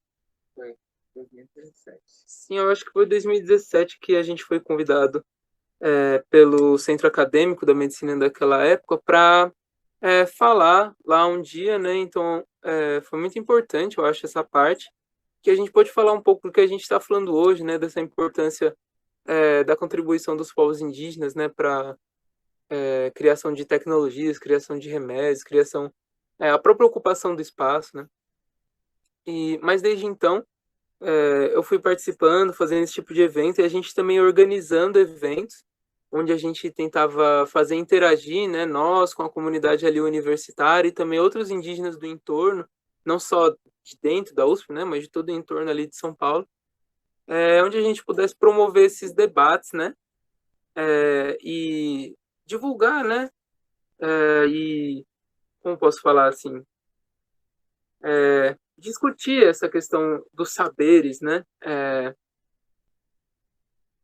Foi 2017. Sim, eu acho que foi 2017 que a gente foi convidado pelo Centro Acadêmico da Medicina daquela época para falar lá um dia, né? Então, foi muito importante, eu acho, essa parte, que a gente pode falar um pouco do que a gente está falando hoje, né? Dessa importância da contribuição dos povos indígenas, né? Para criação de tecnologias, criação de remédios, criação, a própria ocupação do espaço, né? Mas desde então, eu fui participando, fazendo esse tipo de evento, e a gente também organizando eventos, onde a gente tentava fazer interagir, né, nós com a comunidade ali universitária e também outros indígenas do entorno, não só de dentro da USP, né, mas de todo o entorno ali de São Paulo, onde a gente pudesse promover esses debates, né, e divulgar, né, e como posso falar assim, discutir essa questão dos saberes, né,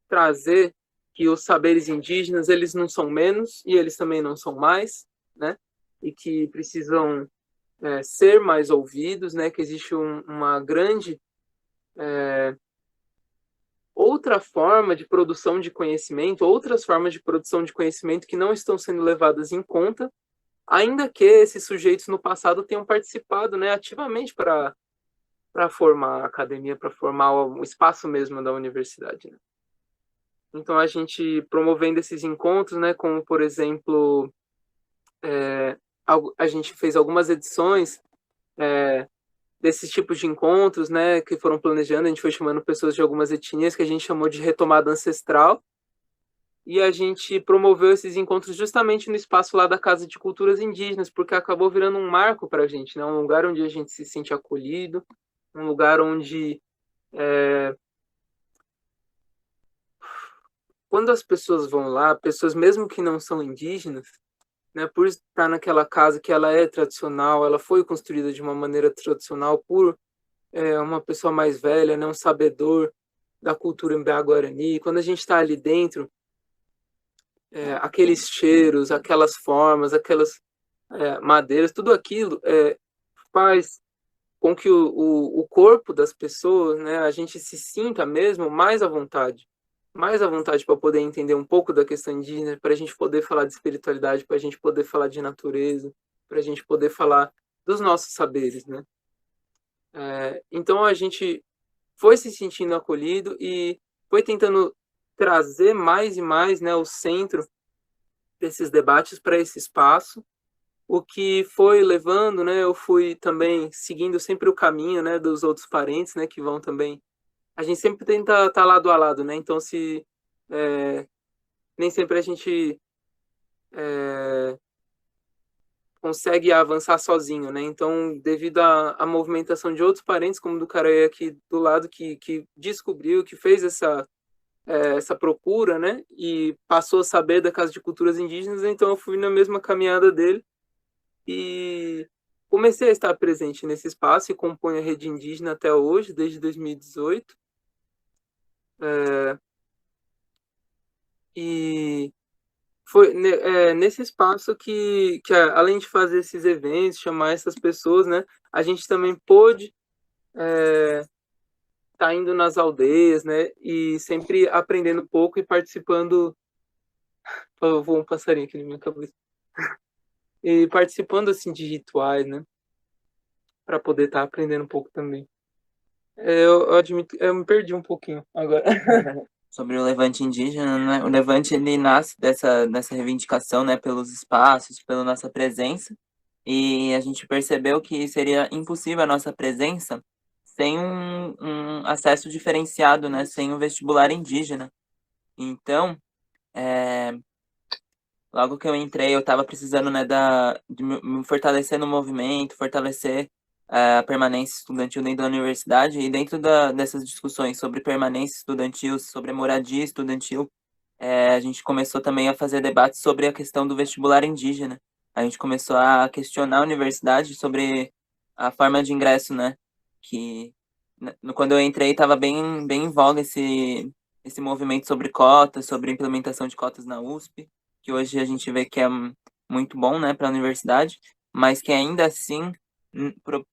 trazer que os saberes indígenas, eles não são menos e eles também não são mais, né? E que precisam ser mais ouvidos, né? Que existe uma grande outra forma de produção de conhecimento, outras formas de produção de conhecimento que não estão sendo levadas em conta, ainda que esses sujeitos no passado tenham participado, né, ativamente para formar a academia, para formar o espaço mesmo da universidade, né? Então, a gente promovendo esses encontros, né, como, por exemplo, a gente fez algumas edições desses tipos de encontros, né, que foram planejando, a gente foi chamando pessoas de algumas etnias, que a gente chamou de retomada ancestral, e a gente promoveu esses encontros justamente no espaço lá da Casa de Culturas Indígenas, porque acabou virando um marco para a gente, né? Um lugar onde a gente se sente acolhido, um lugar onde quando as pessoas vão lá, pessoas mesmo que não são indígenas, né, por estar naquela casa que ela é tradicional, ela foi construída de uma maneira tradicional por uma pessoa mais velha, né, um sabedor da cultura Embriá-Guarani, quando a gente está ali dentro, aqueles cheiros, aquelas formas, aquelas madeiras, tudo aquilo faz com que o corpo das pessoas, né, a gente se sinta mesmo mais à vontade para poder entender um pouco da questão indígena, para a gente poder falar de espiritualidade, para a gente poder falar de natureza, para a gente poder falar dos nossos saberes, né? Então a gente foi se sentindo acolhido e foi tentando trazer mais e mais, né, o centro desses debates para esse espaço, o que foi levando, né, eu fui também seguindo sempre o caminho, né, dos outros parentes, né, que vão também. A gente sempre tenta estar lado a lado, né? Então se nem sempre a gente consegue avançar sozinho, né? Então, devido à movimentação de outros parentes, como do Caraí aqui do lado, que descobriu, que fez essa procura, né? E passou a saber da Casa de Culturas Indígenas, então eu fui na mesma caminhada dele e comecei a estar presente nesse espaço e compõe a Rede Indígena até hoje, desde 2018. E foi nesse espaço que além de fazer esses eventos, chamar essas pessoas, né, a gente também pôde tá indo nas aldeias, né, e sempre aprendendo um pouco e participando. Vou um passarinho aqui na minha cabeça. E participando assim de rituais, né, para poder estar aprendendo um pouco também. Eu admito, eu me perdi um pouquinho agora. Sobre o levante indígena, né? O levante ele nasce dessa reivindicação, né, pelos espaços, pela nossa presença, e a gente percebeu que seria impossível a nossa presença sem um acesso diferenciado, né, sem o vestibular indígena. Então, logo que eu entrei, eu estava precisando, né, de me fortalecer no movimento, fortalecer a permanência estudantil dentro da universidade, e dentro dessas discussões sobre permanência estudantil, sobre moradia estudantil, a gente começou também a fazer debates sobre a questão do vestibular indígena. A gente começou a questionar a universidade sobre a forma de ingresso, né? Que quando eu entrei estava bem em voga esse movimento sobre cotas, sobre implementação de cotas na USP, que hoje a gente vê que é muito bom, né, para a universidade, mas que ainda assim,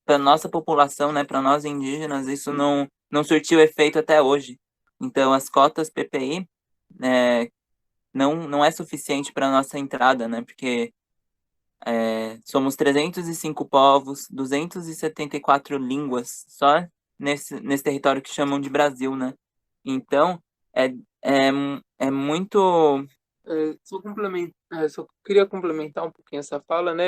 para nossa população, né, para nós indígenas, isso não surtiu efeito até hoje. Então, as cotas PPI não é suficiente para nossa entrada, né? Porque somos 305 povos, 274 línguas, só nesse território que chamam de Brasil, né? Então, é muito... Só queria complementar um pouquinho essa fala, né?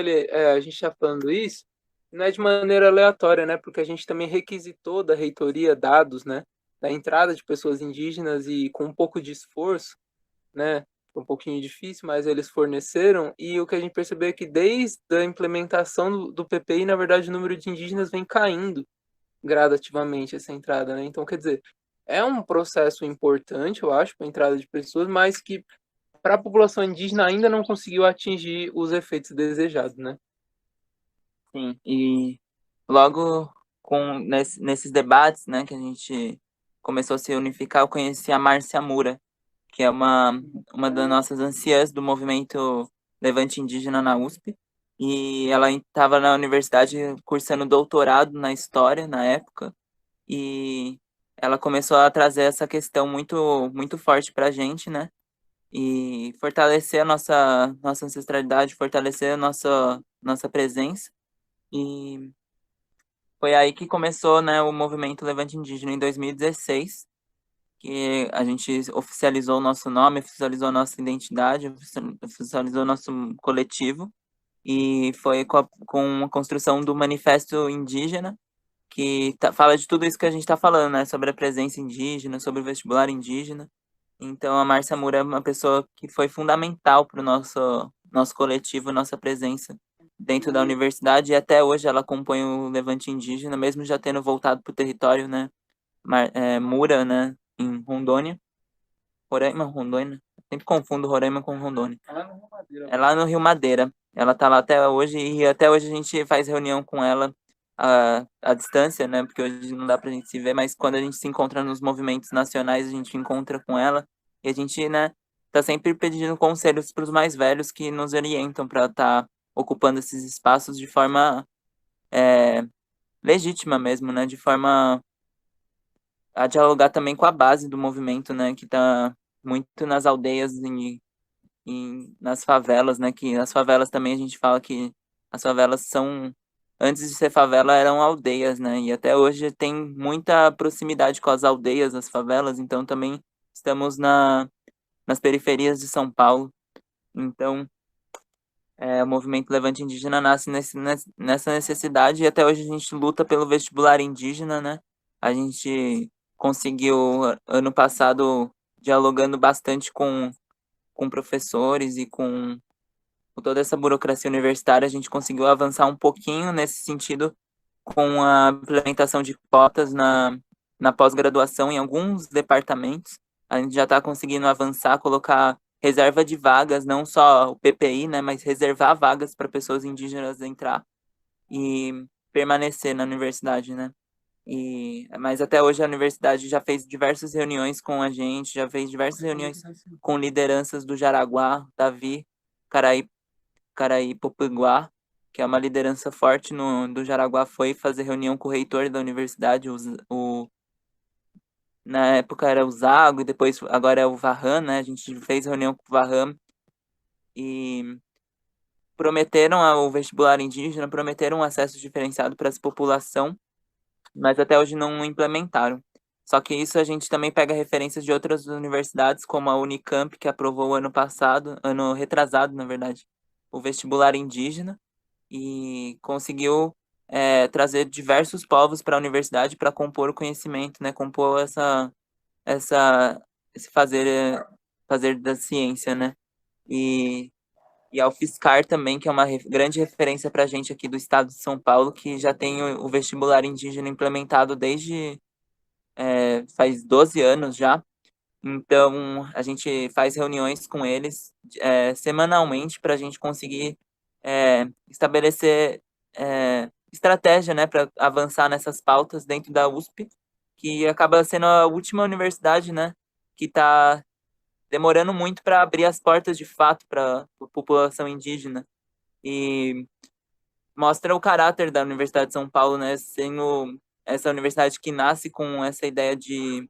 A gente está falando isso, não é de maneira aleatória, né? Porque a gente também requisitou da reitoria dados, né? Da entrada de pessoas indígenas e com um pouco de esforço, né? Um pouquinho difícil, mas eles forneceram, e o que a gente percebeu é que desde a implementação do PPI, na verdade, o número de indígenas vem caindo gradativamente essa entrada, né? Então, quer dizer, é um processo importante, eu acho, para a entrada de pessoas, mas que para a população indígena ainda não conseguiu atingir os efeitos desejados, né? Sim, e logo nesses debates, né, que a gente começou a se unificar, eu conheci a Márcia Mura, que é uma das nossas anciãs do movimento Levante Indígena na USP, e ela estava na universidade cursando doutorado na história na época, e ela começou a trazer essa questão muito forte para a gente, né? E fortalecer a nossa ancestralidade, fortalecer a nossa presença. E foi aí que começou, né, o movimento Levante Indígena em 2016, que a gente oficializou o nosso nome, oficializou a nossa identidade, oficializou o nosso coletivo, e foi com a construção do Manifesto Indígena, que fala de tudo isso que a gente está falando, né, sobre a presença indígena, sobre o vestibular indígena, Então, a Márcia Moura é uma pessoa que foi fundamental para o nosso coletivo, nossa presença dentro da universidade, e até hoje ela compõe o Levante Indígena, mesmo já tendo voltado para o território, né, Moura, né, em Rondônia. Roraima, Rondônia? Sempre confundo Roraima com Rondônia. É lá no Rio Madeira. Ela tá lá até hoje, e até hoje a gente faz reunião com ela à distância, né? Porque hoje não dá pra gente se ver, mas quando a gente se encontra nos movimentos nacionais, a gente encontra com ela. E a gente, né, tá sempre pedindo conselhos para os mais velhos que nos orientam para estar ocupando esses espaços de forma legítima mesmo, né? De forma a dialogar também com a base do movimento, né? Que tá muito nas aldeias nas favelas, né? Que nas favelas também a gente fala que as favelas são, antes de ser favela, eram aldeias, né? E até hoje tem muita proximidade com as aldeias, as favelas, então também estamos nas periferias de São Paulo. Então, o movimento Levante Indígena nasce nessa necessidade, e até hoje a gente luta pelo vestibular indígena, né? A gente conseguiu, ano passado, dialogando bastante com professores e com toda essa burocracia universitária, a gente conseguiu avançar um pouquinho nesse sentido com a implementação de cotas na pós-graduação em alguns departamentos. A gente já está conseguindo avançar, colocar reserva de vagas, não só o PPI, né, mas reservar vagas para pessoas indígenas entrar e permanecer na universidade, né? Mas até hoje a universidade já fez diversas reuniões com a gente, já fez diversas reuniões com lideranças do Jaraguá, Davi, Caraí-Popiguá, que é uma liderança forte do Jaraguá, foi fazer reunião com o reitor da universidade, na época era o Zago, e depois agora é o Varran, né? A gente fez reunião com o Varran e prometeram o vestibular indígena, prometeram um acesso diferenciado para essa população, mas até hoje não implementaram. Só que isso a gente também pega referências de outras universidades, como a Unicamp, que aprovou ano retrasado, na verdade, o vestibular indígena, e conseguiu trazer diversos povos para a universidade para compor o conhecimento, né? Compor esse fazer da ciência, né? E, e a UFSCar também, que é uma grande referência para a gente aqui do estado de São Paulo, que já tem o vestibular indígena implementado desde faz 12 anos já. Então, a gente faz reuniões com eles semanalmente para a gente conseguir estabelecer estratégia, né, para avançar nessas pautas dentro da USP, que acaba sendo a última universidade, né, que está demorando muito para abrir as portas de fato para a população indígena. E mostra o caráter da Universidade de São Paulo, né, sendo essa universidade que nasce com essa ideia de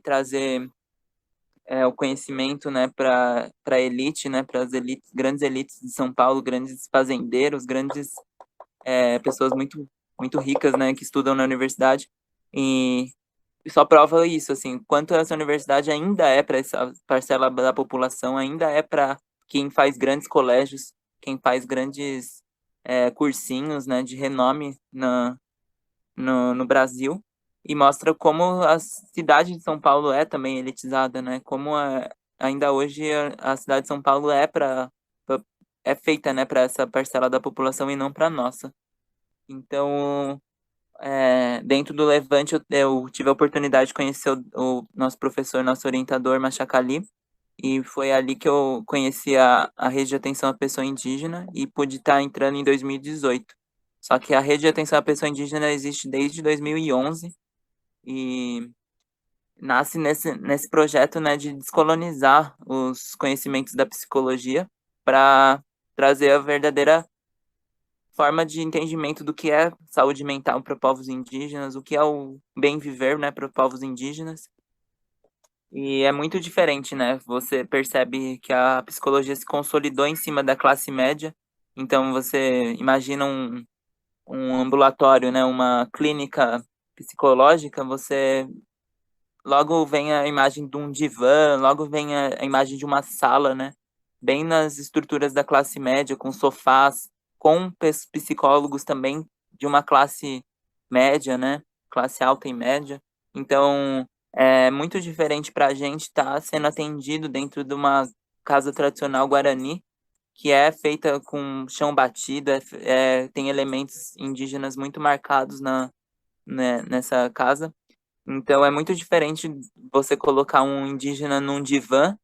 trazer o conhecimento, né, para a elite, né, para as elites, grandes elites de São Paulo, grandes fazendeiros, grandes pessoas muito ricas, né, que estudam na universidade, e só prova isso, assim, quanto essa universidade ainda é para essa parcela da população, ainda é para quem faz grandes colégios, quem faz grandes cursinhos, né, de renome no Brasil, e mostra como a cidade de São Paulo é também elitizada, né, como ainda hoje a cidade de São Paulo é feita, né, para essa parcela da população e não para nossa. Então, dentro do Levante, eu tive a oportunidade de conhecer o nosso professor, nosso orientador, Machacali, e foi ali que eu conheci a Rede de Atenção à Pessoa Indígena e pude estar entrando em 2018. Só que a Rede de Atenção à Pessoa Indígena existe desde 2011 e nasce nesse projeto, né, de descolonizar os conhecimentos da psicologia para trazer a verdadeira forma de entendimento do que é saúde mental para povos indígenas, o que é o bem viver, né, para povos indígenas. E é muito diferente, né? Você percebe que a psicologia se consolidou em cima da classe média. Então você imagina um ambulatório, né, uma clínica psicológica, você logo vem a imagem de um divã, logo vem a imagem de uma sala, né? Bem nas estruturas da classe média, com sofás, com psicólogos também de uma classe média, né? Classe alta e média. Então, é muito diferente para a gente estar sendo atendido dentro de uma casa tradicional guarani, que é feita com chão batido, tem elementos indígenas muito marcados nessa casa. Então é muito diferente você colocar um indígena num divã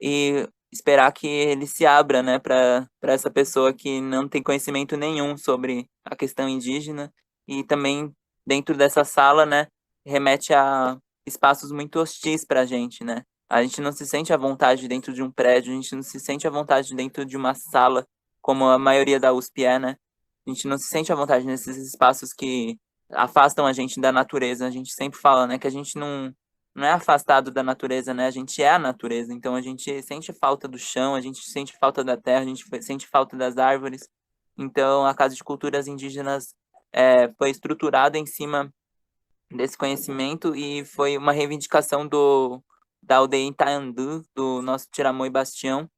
e esperar que ele se abra, né, para essa pessoa que não tem conhecimento nenhum sobre a questão indígena. E também dentro dessa sala, né, remete a espaços muito hostis para a gente, né? A gente não se sente à vontade dentro de um prédio, a gente não se sente à vontade dentro de uma sala, como a maioria da USP é, né? A gente não se sente à vontade nesses espaços que afastam a gente da natureza. A gente sempre fala, né, que a gente não é afastado da natureza, né? A gente é a natureza. Então a gente sente falta do chão, a gente sente falta da terra, a gente sente falta das árvores. Então a Casa de Culturas Indígenas foi estruturada em cima desse conhecimento e foi uma reivindicação da aldeia Itaiandu, do nosso Tiramoi Bastião,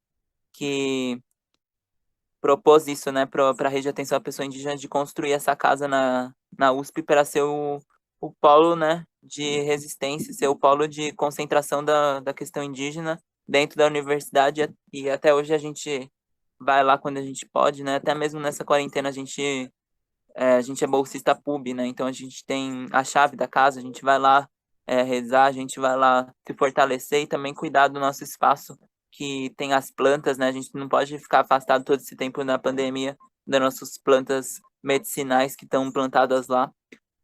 que propôs isso, né, para a rede de atenção à pessoa indígena de construir essa casa na USP para ser o polo, né, de resistência, ser o polo de concentração da questão indígena dentro da universidade e até hoje a gente vai lá quando a gente pode, né, até mesmo nessa quarentena a gente é bolsista pub, né, então a gente tem a chave da casa, a gente vai lá rezar, a gente vai lá se fortalecer e também cuidar do nosso espaço que tem as plantas, né? A gente não pode ficar afastado todo esse tempo na pandemia das nossas plantas medicinais que estão plantadas lá.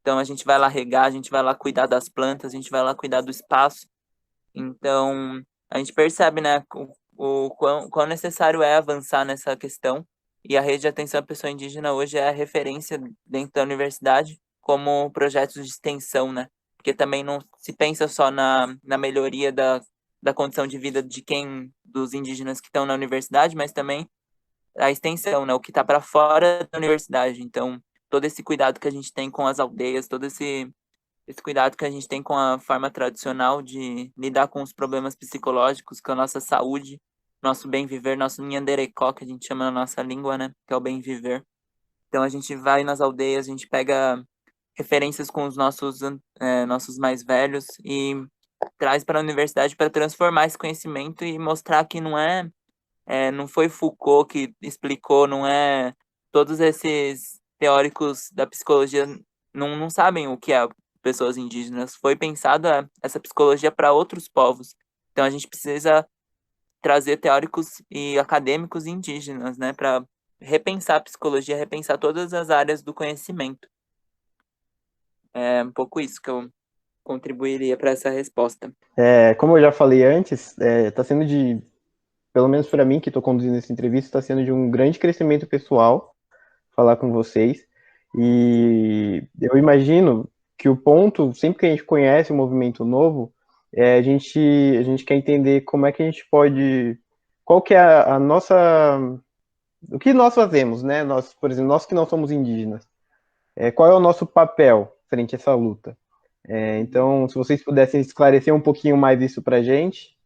Então a gente vai lá regar, a gente vai lá cuidar das plantas, a gente vai lá cuidar do espaço. Então a gente percebe, né, o quão necessário é avançar nessa questão. E a rede de atenção à pessoa indígena hoje é a referência dentro da universidade como projetos de extensão, né? Porque também não se pensa só na melhoria da condição de vida dos indígenas que estão na universidade, mas também a extensão, né? O que está para fora da universidade. Então, todo esse cuidado que a gente tem com as aldeias, todo esse cuidado que a gente tem com a forma tradicional de lidar com os problemas psicológicos, com a nossa saúde, nosso bem viver, nosso nhanderecó, que a gente chama na nossa língua, né? Que é o bem viver. Então, a gente vai nas aldeias, a gente pega referências com os nossos mais velhos e traz para a universidade para transformar esse conhecimento e mostrar que não foi Foucault que explicou, não é todos esses teóricos da psicologia não sabem o que é pessoas indígenas. Foi pensada essa psicologia para outros povos. Então a gente precisa trazer teóricos e acadêmicos indígenas, né, para repensar a psicologia, repensar todas as áreas do conhecimento. É um pouco isso que eu contribuiria para essa resposta. Como eu já falei antes, está sendo pelo menos para mim que estou conduzindo essa entrevista, está sendo de um grande crescimento pessoal falar com vocês. E eu imagino que o ponto, sempre que a gente conhece um movimento novo, a gente quer entender como é que a gente pode, qual que é a nossa, o que nós fazemos, né? Nós, por exemplo, nós que não somos indígenas, qual é o nosso papel frente a essa luta? Então, se vocês pudessem esclarecer um pouquinho mais isso para a gente.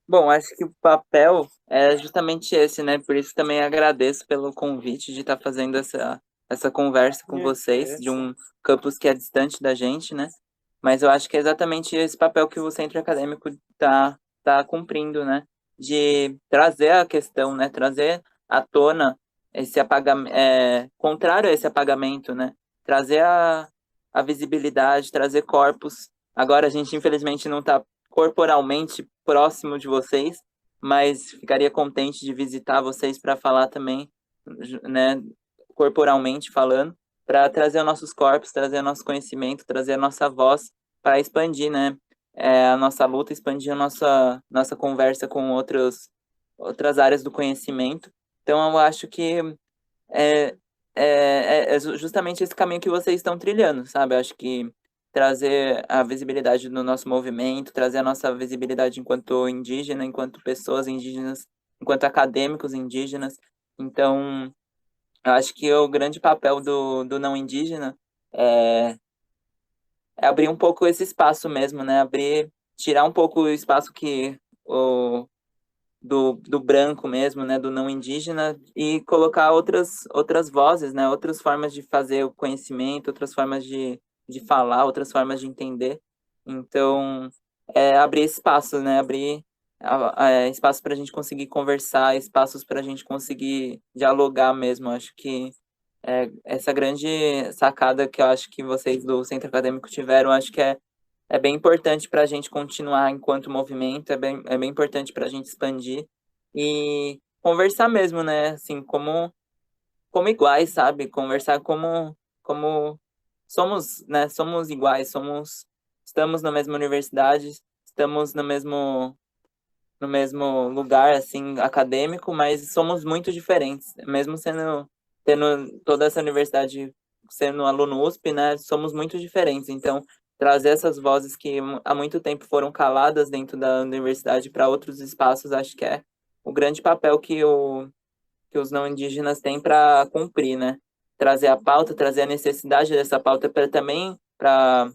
Bom, acho que o papel é justamente esse, né? Por isso também agradeço pelo convite de estar fazendo essa conversa com vocês, de um campus que é distante da gente, né? Mas eu acho que é exatamente esse papel que o centro acadêmico tá cumprindo, né? De trazer a questão, né? Trazer à tona esse apagamento, contrário a esse apagamento, né? Trazer a visibilidade, trazer corpos. Agora a gente, infelizmente, não está corporalmente próximo de vocês, mas ficaria contente de visitar vocês para falar também, né? Corporalmente falando, para trazer os nossos corpos, trazer o nosso conhecimento, trazer a nossa voz para expandir, né, a nossa luta, expandir a nossa conversa com outras áreas do conhecimento. Então, eu acho que é justamente esse caminho que vocês estão trilhando, sabe? Eu acho que trazer a visibilidade do nosso movimento, trazer a nossa visibilidade enquanto indígena, enquanto pessoas indígenas, enquanto acadêmicos indígenas. Então, eu acho que o grande papel do não indígena é abrir um pouco esse espaço mesmo, né? Tirar um pouco o espaço do branco mesmo, né? Do não indígena e colocar outras vozes, né? Outras formas de fazer o conhecimento, outras formas de de falar, outras formas de entender. Então, abrir espaço, né? Abrir espaço para a gente conseguir conversar, espaços para a gente conseguir dialogar mesmo. Acho que essa grande sacada que eu acho que vocês do Centro Acadêmico tiveram, acho que é bem importante para a gente continuar enquanto movimento, é bem importante para a gente expandir e conversar mesmo, né? Assim, como iguais, sabe? Conversar como somos, né? Somos iguais, estamos na mesma universidade, estamos no mesmo lugar, assim, acadêmico, mas somos muito diferentes, mesmo tendo toda essa universidade sendo aluno USP, né? Somos muito diferentes, então trazer essas vozes que há muito tempo foram caladas dentro da universidade para outros espaços, acho que é o grande papel que os não indígenas têm para cumprir, né? Trazer a pauta, trazer a necessidade dessa pauta para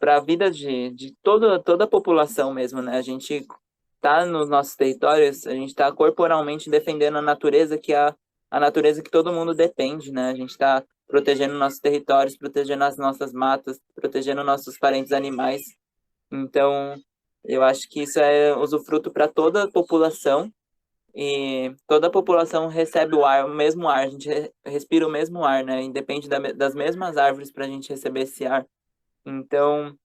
a vida de toda a população mesmo, né? A gente está nos nossos territórios, a gente está corporalmente defendendo a natureza a natureza que todo mundo depende, né? A gente está protegendo nossos territórios, protegendo as nossas matas, protegendo nossos parentes animais. Então, eu acho que isso é usufruto para toda a população e toda a população recebe o mesmo ar, a gente respira o mesmo ar, né? Independe das mesmas árvores para a gente receber esse ar. Então,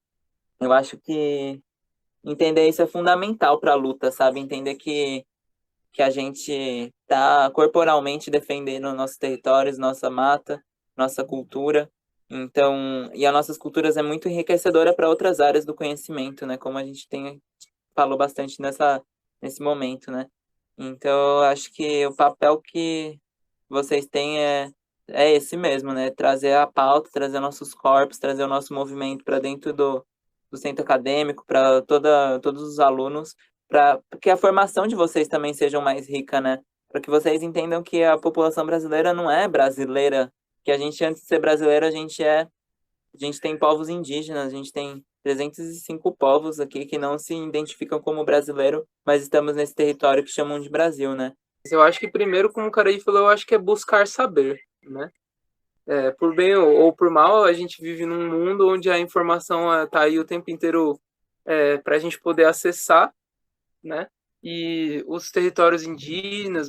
eu acho que entender isso é fundamental para a luta, sabe? Entender que a gente está corporalmente defendendo nossos territórios, nossa mata, nossa cultura. Então, e as nossas culturas é muito enriquecedora para outras áreas do conhecimento, né? Como a gente falou bastante nesse momento, né? Então, eu acho que o papel que vocês têm é esse mesmo, né? Trazer a pauta, trazer nossos corpos, trazer o nosso movimento para dentro do centro acadêmico, para todos os alunos, para que a formação de vocês também seja mais rica, né? Para que vocês entendam que a população brasileira não é brasileira, que a gente, antes de ser brasileiro, a gente tem povos indígenas, a gente tem 305 povos aqui que não se identificam como brasileiro, mas estamos nesse território que chamam de Brasil, né? Eu acho que primeiro, como o cara aí falou, eu acho que é buscar saber, né? Por bem ou por mal, a gente vive num mundo onde a informação está aí o tempo inteiro para a gente poder acessar, né? E os territórios indígenas,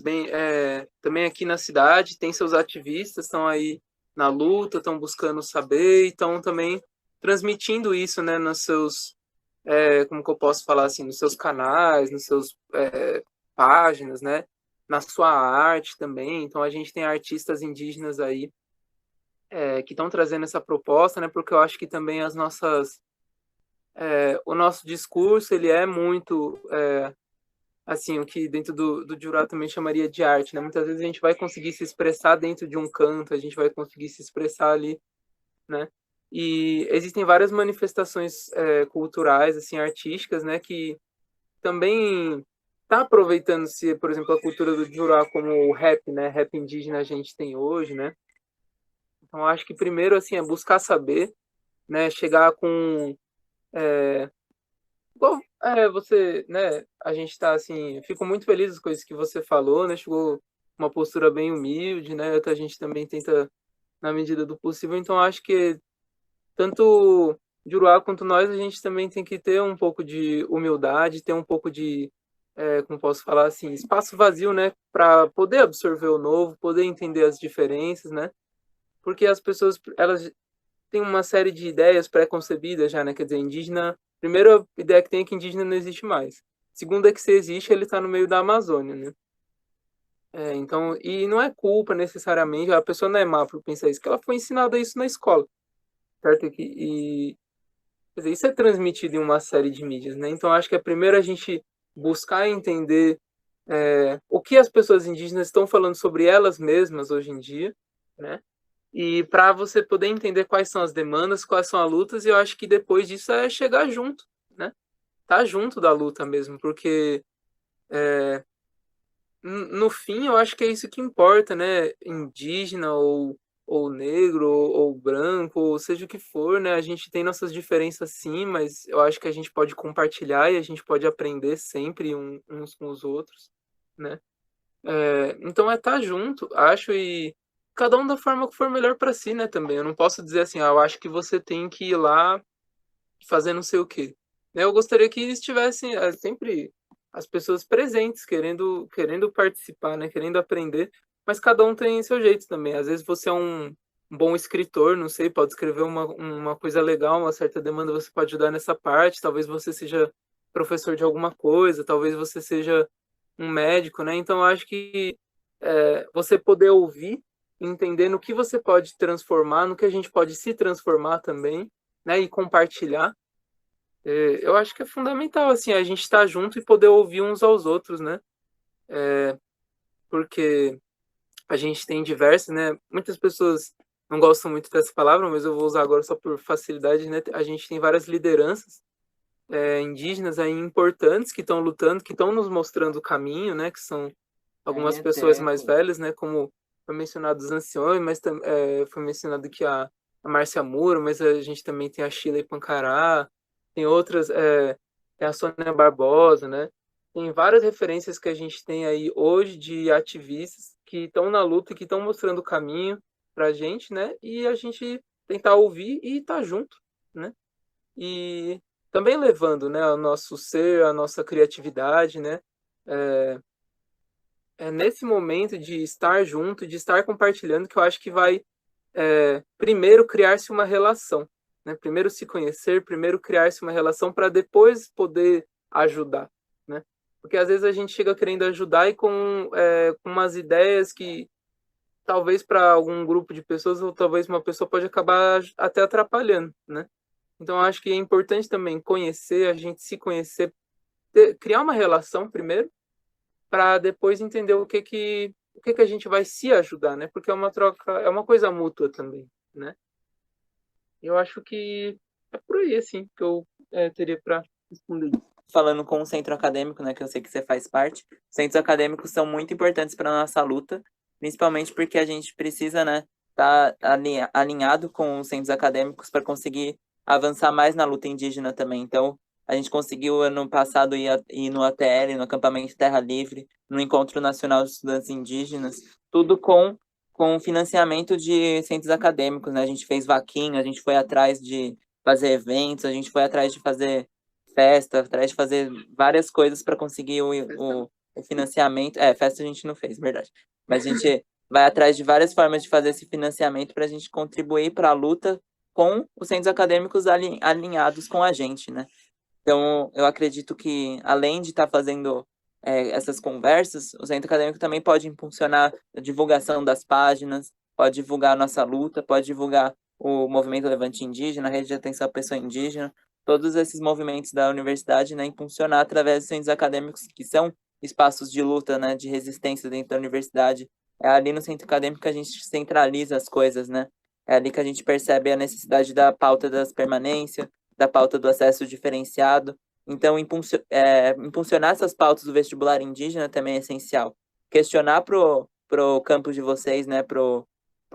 também aqui na cidade, tem seus ativistas, estão aí na luta, estão buscando saber, e estão também transmitindo isso, né, nos seus, como que eu posso falar assim, nos seus canais, nos seus páginas, né, na sua arte também. Então a gente tem artistas indígenas aí que estão trazendo essa proposta, né, porque eu acho que também o nosso discurso, ele é muito assim, o que dentro do Jurá também chamaria de arte, né? Muitas vezes a gente vai conseguir se expressar dentro de um canto, a gente vai conseguir se expressar ali, né? E existem várias manifestações culturais, assim, artísticas, né? Que também tá aproveitando-se, por exemplo, a cultura do Jurá como o rap, né? Rap indígena a gente tem hoje, né? Então, acho que primeiro, assim, é buscar saber, né? Chegar com igual, você, né, a gente tá assim, fico muito feliz das coisas que você falou, né, chegou uma postura bem humilde, né, a gente também tenta na medida do possível, então acho que tanto Juruá quanto nós, a gente também tem que ter um pouco de humildade, ter um pouco de, como posso falar assim, espaço vazio, né, para poder absorver o novo, poder entender as diferenças, né, porque as pessoas, elas têm uma série de ideias pré-concebidas já, né, quer dizer, indígena. Primeira ideia que tem é que indígena não existe mais. Segunda é que se existe, ele está no meio da Amazônia, né? Então, e não é culpa necessariamente, a pessoa não é má por pensar isso, que ela foi ensinada isso na escola, certo? Quer dizer, isso é transmitido em uma série de mídias, né? Então, acho que é primeiro a gente buscar entender o que as pessoas indígenas estão falando sobre elas mesmas hoje em dia, né? E para você poder entender quais são as demandas, quais são as lutas, e eu acho que depois disso é chegar junto, né? Tá junto da luta mesmo, porque no fim eu acho que é isso que importa, né? Indígena ou negro ou branco, ou seja o que for, né? A gente tem nossas diferenças sim, mas eu acho que a gente pode compartilhar e a gente pode aprender sempre uns com os outros, né? Então é estar junto, acho, e cada um da forma que for melhor para si, né, também. Eu não posso dizer assim, eu acho que você tem que ir lá fazer não sei o quê. Né, eu gostaria que estivessem sempre as pessoas presentes, querendo participar, né, querendo aprender, mas cada um tem seu jeito também. Às vezes você é um bom escritor, não sei, pode escrever uma coisa legal, uma certa demanda você pode ajudar nessa parte, talvez você seja professor de alguma coisa, talvez você seja um médico, né? Então eu acho que você poder ouvir, entender no que você pode transformar, no que a gente pode se transformar também, né? E compartilhar. Eu acho que é fundamental, assim, a gente estar junto e poder ouvir uns aos outros, né? Porque a gente tem diversas, né? Muitas pessoas não gostam muito dessa palavra, mas eu vou usar agora só por facilidade, né? A gente tem várias lideranças indígenas aí importantes que estão lutando, que estão nos mostrando o caminho, né? Que são algumas pessoas mais velhas, né? Como foi mencionado os anciões, mas foi mencionado que a Márcia Moura, mas a gente também tem a Sheila Pancará, tem outras, tem a Sônia Barbosa, né? Tem várias referências que a gente tem aí hoje de ativistas que estão na luta e que estão mostrando o caminho para a gente, né? E a gente tentar ouvir e estar junto, né? E também levando, né, o nosso ser, a nossa criatividade, né? É nesse momento de estar junto, de estar compartilhando, que eu acho que vai primeiro criar-se uma relação, né? Primeiro se conhecer, primeiro criar-se uma relação para depois poder ajudar, né? Porque às vezes a gente chega querendo ajudar e com umas ideias que talvez para algum grupo de pessoas ou talvez uma pessoa pode acabar até atrapalhando, né? Então eu acho que é importante também conhecer, a gente se conhecer, criar uma relação primeiro para depois entender o que a gente vai se ajudar, né? Porque é uma troca, é uma coisa mútua também, né? Eu acho que é por aí, assim, que eu teria para responder isso. Falando com o centro acadêmico, né, que eu sei que você faz parte, centros acadêmicos são muito importantes para a nossa luta, principalmente porque a gente precisa, né, estar alinhado com os centros acadêmicos para conseguir avançar mais na luta indígena também. Então, a gente conseguiu ano passado ir no ATL, no Acampamento Terra Livre, no Encontro Nacional de Estudantes Indígenas, tudo com financiamento de centros acadêmicos, né? A gente fez vaquinha, a gente foi atrás de fazer eventos, a gente foi atrás de fazer festa, atrás de fazer várias coisas para conseguir o financiamento. Festa a gente não fez, verdade. Mas a gente vai atrás de várias formas de fazer esse financiamento para a gente contribuir para a luta com os centros acadêmicos alinhados com a gente, né? Então, eu acredito que, além de estar fazendo essas conversas, o centro acadêmico também pode impulsionar a divulgação das páginas, pode divulgar a nossa luta, pode divulgar o Movimento Levante Indígena, a Rede de Atenção à Pessoa Indígena, todos esses movimentos da universidade, né, impulsionar através dos centros acadêmicos, que são espaços de luta, né, de resistência dentro da universidade. É ali no centro acadêmico que a gente centraliza as coisas, né? É ali que a gente percebe a necessidade da pauta das permanências, da pauta do acesso diferenciado. Então, impulsionar essas pautas do vestibular indígena também é essencial. Questionar pro campus de vocês, né, pro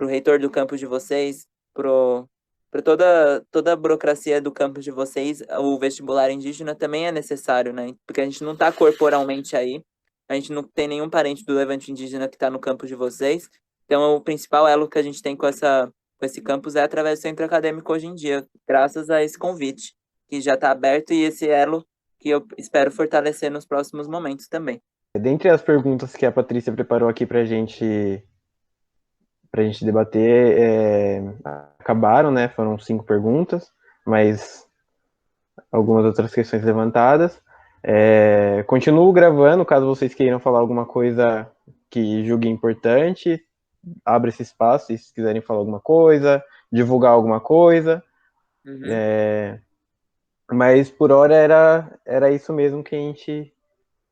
reitor do campus de vocês, para toda a burocracia do campus de vocês, o vestibular indígena também é necessário, né? Porque a gente não está corporalmente aí, a gente não tem nenhum parente do Levante Indígena que está no campus de vocês. Então, o principal elo que a gente tem com esse campus é através do centro acadêmico hoje em dia, graças a esse convite, que já está aberto, e esse elo que eu espero fortalecer nos próximos momentos também. Dentre as perguntas que a Patrícia preparou aqui para a gente debater, acabaram, né? Foram 5 perguntas, mas algumas outras questões levantadas. Continuo gravando, caso vocês queiram falar alguma coisa que julguem importante, abra esse espaço se quiserem falar alguma coisa, divulgar alguma coisa. Uhum. Mas por hora era isso mesmo que a gente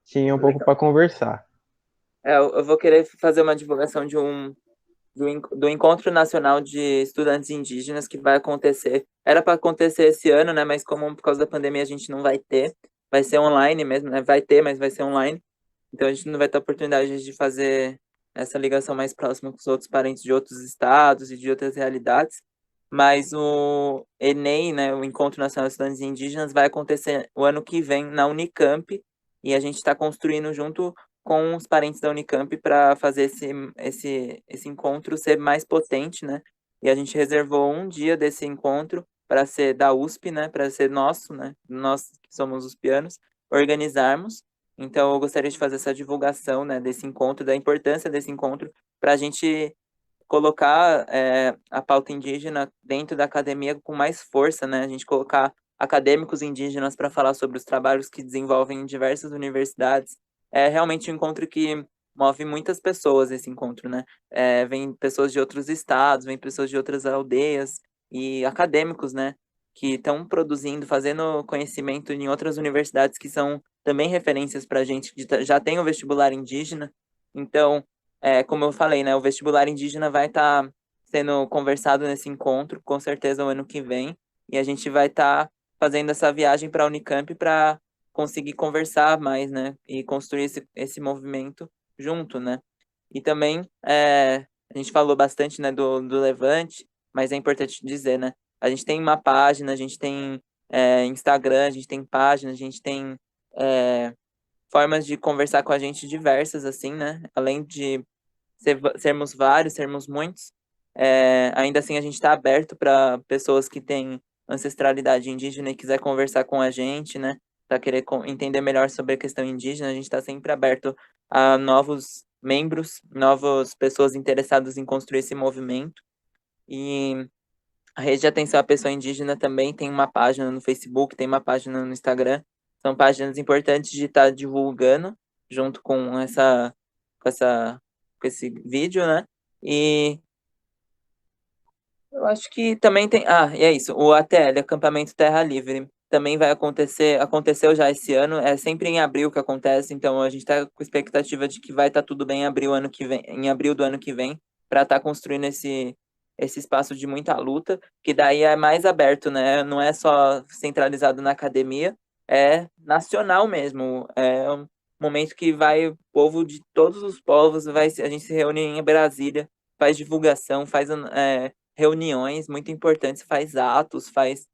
tinha um pouco para conversar. Eu vou querer fazer uma divulgação do Encontro Nacional de Estudantes Indígenas que vai acontecer. Era para acontecer esse ano, né? Mas como por causa da pandemia a gente não vai ter. Vai ser online mesmo, né? Vai ter, mas vai ser online. Então a gente não vai ter a oportunidade de fazer essa ligação mais próxima com os outros parentes de outros estados e de outras realidades. Mas o ENEI, né, o Encontro Nacional de Estudantes Indígenas, vai acontecer o ano que vem na Unicamp, e a gente está construindo junto com os parentes da Unicamp para fazer esse encontro ser mais potente, né? E a gente reservou um dia desse encontro para ser da USP, né? Para ser nosso, né? Nós que somos os pianos, organizarmos. Então, eu gostaria de fazer essa divulgação, né? Desse encontro, da importância desse encontro, para a gente colocar a pauta indígena dentro da academia com mais força, né? A gente colocar acadêmicos indígenas para falar sobre os trabalhos que desenvolvem em diversas universidades. É realmente um encontro que move muitas pessoas, esse encontro, né? Vem pessoas de outros estados, vem pessoas de outras aldeias e acadêmicos, né? Que estão produzindo, fazendo conhecimento em outras universidades que são também referências para a gente, já tem o vestibular indígena. Então, como eu falei, né, o vestibular indígena vai estar sendo conversado nesse encontro, com certeza, o ano que vem, e a gente vai estar fazendo essa viagem para a Unicamp para conseguir conversar mais, né, e construir esse movimento junto, né. E também, a gente falou bastante, né, do Levante, mas é importante dizer, né, a gente tem uma página, a gente tem Instagram, a gente tem página, a gente tem formas de conversar com a gente diversas, assim, né, além de sermos vários, sermos muitos, ainda assim a gente está aberto para pessoas que têm ancestralidade indígena e quiser conversar com a gente, né? Para querer entender melhor sobre a questão indígena, a gente está sempre aberto a novos membros, novas pessoas interessadas em construir esse movimento. E a Rede de Atenção à Pessoa Indígena também tem uma página no Facebook, tem uma página no Instagram. São páginas importantes de estar divulgando junto com essa, com esse vídeo, né? E eu acho que também tem. Ah, e é isso. O ATL, Acampamento Terra Livre, também vai acontecer. Aconteceu já esse ano. É sempre em abril que acontece. Então a gente está com expectativa de que vai estar tudo bem em abril ano que vem, em abril do ano que vem, para estar construindo esse espaço de muita luta, que daí é mais aberto, né? Não é só centralizado na academia, é nacional mesmo. É um momento que vai o povo de todos os povos, a gente se reúne em Brasília, faz divulgação, faz reuniões muito importantes, faz atos, faz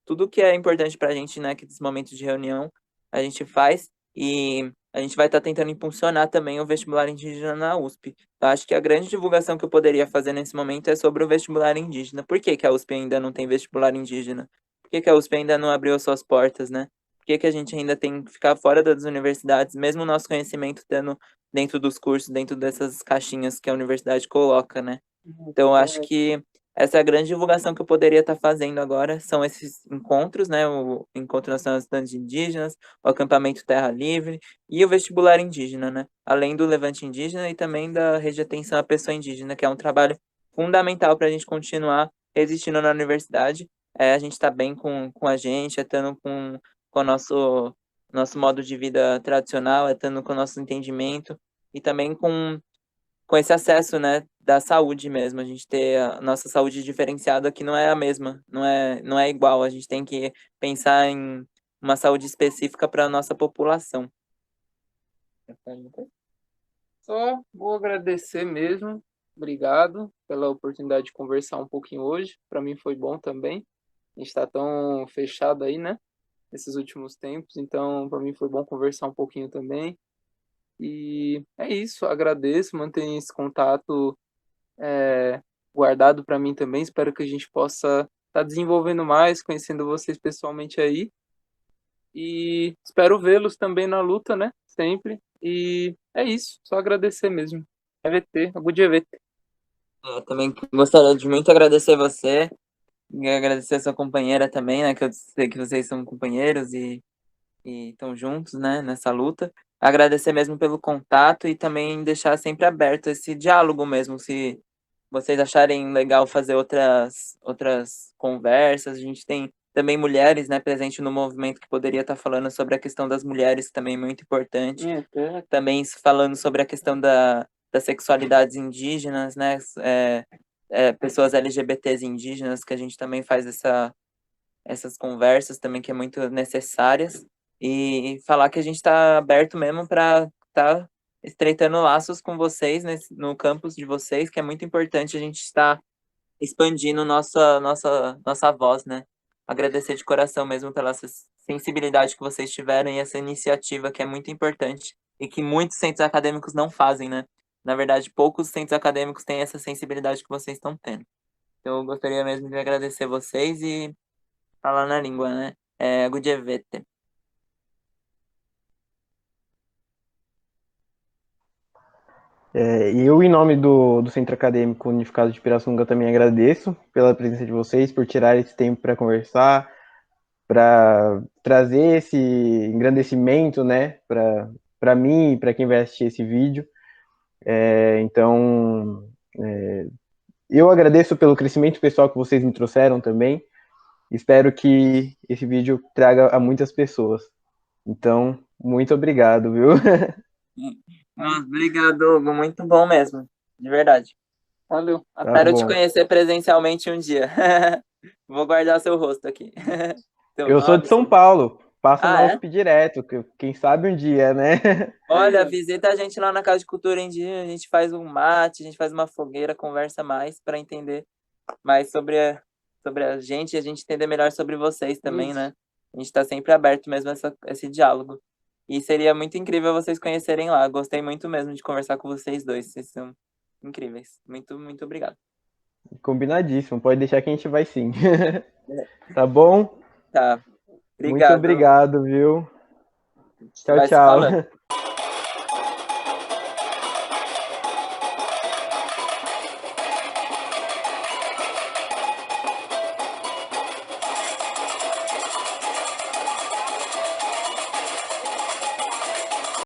tudo que é importante para a gente, né, que nesses momentos de reunião a gente faz, e a gente vai estar tentando impulsionar também o vestibular indígena na USP. Eu acho que a grande divulgação que eu poderia fazer nesse momento é sobre o vestibular indígena. Por que que a USP ainda não tem vestibular indígena? Por que que a USP ainda não abriu as suas portas, né? Por que que a gente ainda tem que ficar fora das universidades, mesmo o nosso conhecimento estando dentro dos cursos, dentro dessas caixinhas que a universidade coloca, né? Então, eu acho que essa é a grande divulgação que eu poderia estar fazendo agora, são esses encontros, né? O Encontro Nacional de Estudantes Indígenas, o Acampamento Terra Livre e o Vestibular Indígena, né? Além do Levante Indígena e também da Rede de Atenção à Pessoa Indígena, que é um trabalho fundamental para a gente continuar existindo na universidade. A gente está bem com a gente, estando com o nosso modo de vida tradicional, estando com o nosso entendimento e também com esse acesso, né, da saúde mesmo, a gente ter a nossa saúde diferenciada que não é a mesma, não é igual, a gente tem que pensar em uma saúde específica para a nossa população. Só vou agradecer mesmo. Obrigado pela oportunidade de conversar um pouquinho hoje. Para mim foi bom também. A gente está tão fechado aí, né? Nesses últimos tempos. Então, para mim foi bom conversar um pouquinho também. E é isso. Agradeço. Mantenha esse contato guardado para mim também. Espero que a gente possa estar desenvolvendo mais, conhecendo vocês pessoalmente aí. E espero vê-los também na luta, né? Sempre. E é isso. Só agradecer mesmo. EVT, Agude EVT. Eu também gostaria de muito agradecer você, e agradecer a sua companheira também, né, que eu sei que vocês são companheiros e estão juntos, né, nessa luta. Agradecer mesmo pelo contato e também deixar sempre aberto esse diálogo mesmo, se vocês acharem legal fazer outras conversas. A gente tem também mulheres, né, presentes no movimento que poderia estar falando sobre a questão das mulheres, que também é muito importante. Também falando sobre a questão das sexualidades indígenas, né, pessoas LGBTs indígenas, que a gente também faz essas conversas também que é muito necessárias, e falar que a gente está aberto mesmo para estar estreitando laços com vocês no campus de vocês, que é muito importante a gente estar expandindo nossa voz, né? Agradecer de coração mesmo pela sensibilidade que vocês tiveram e essa iniciativa que é muito importante e que muitos centros acadêmicos não fazem, né? Na verdade, poucos centros acadêmicos têm essa sensibilidade que vocês estão tendo. Então, eu gostaria mesmo de agradecer vocês e falar na língua, né? Gudjevete. Eu, em nome do Centro Acadêmico Unificado de Pirassununga, também agradeço pela presença de vocês, por tirar esse tempo para conversar, para trazer esse engrandecimento, né, para mim e para quem vai assistir esse vídeo. Então, eu agradeço pelo crescimento pessoal que vocês me trouxeram também. Espero que esse vídeo traga a muitas pessoas. Então, muito obrigado, viu? Obrigado, Hugo. Muito bom mesmo. De verdade. Valeu. Tá Espero te bom. conhecer presencialmente um dia. Vou guardar seu rosto aqui. Seu Eu sou de nome, São seu... Paulo. Passo na Ah, é? USP direto. Quem sabe um dia, né? Olha, visita a gente lá na Casa de Cultura em dia, a gente faz um mate, a gente faz uma fogueira, conversa mais para entender mais sobre a gente e a gente entender melhor sobre vocês também, Isso. né? A gente está sempre aberto mesmo a esse diálogo. E seria muito incrível vocês conhecerem lá. Gostei muito mesmo de conversar com vocês dois. Vocês são incríveis. Muito, muito obrigado. Combinadíssimo. Pode deixar que a gente vai sim. Tá bom? Tá. Muito Obrigado. obrigado, viu? Tchau, Vai se falando. tchau.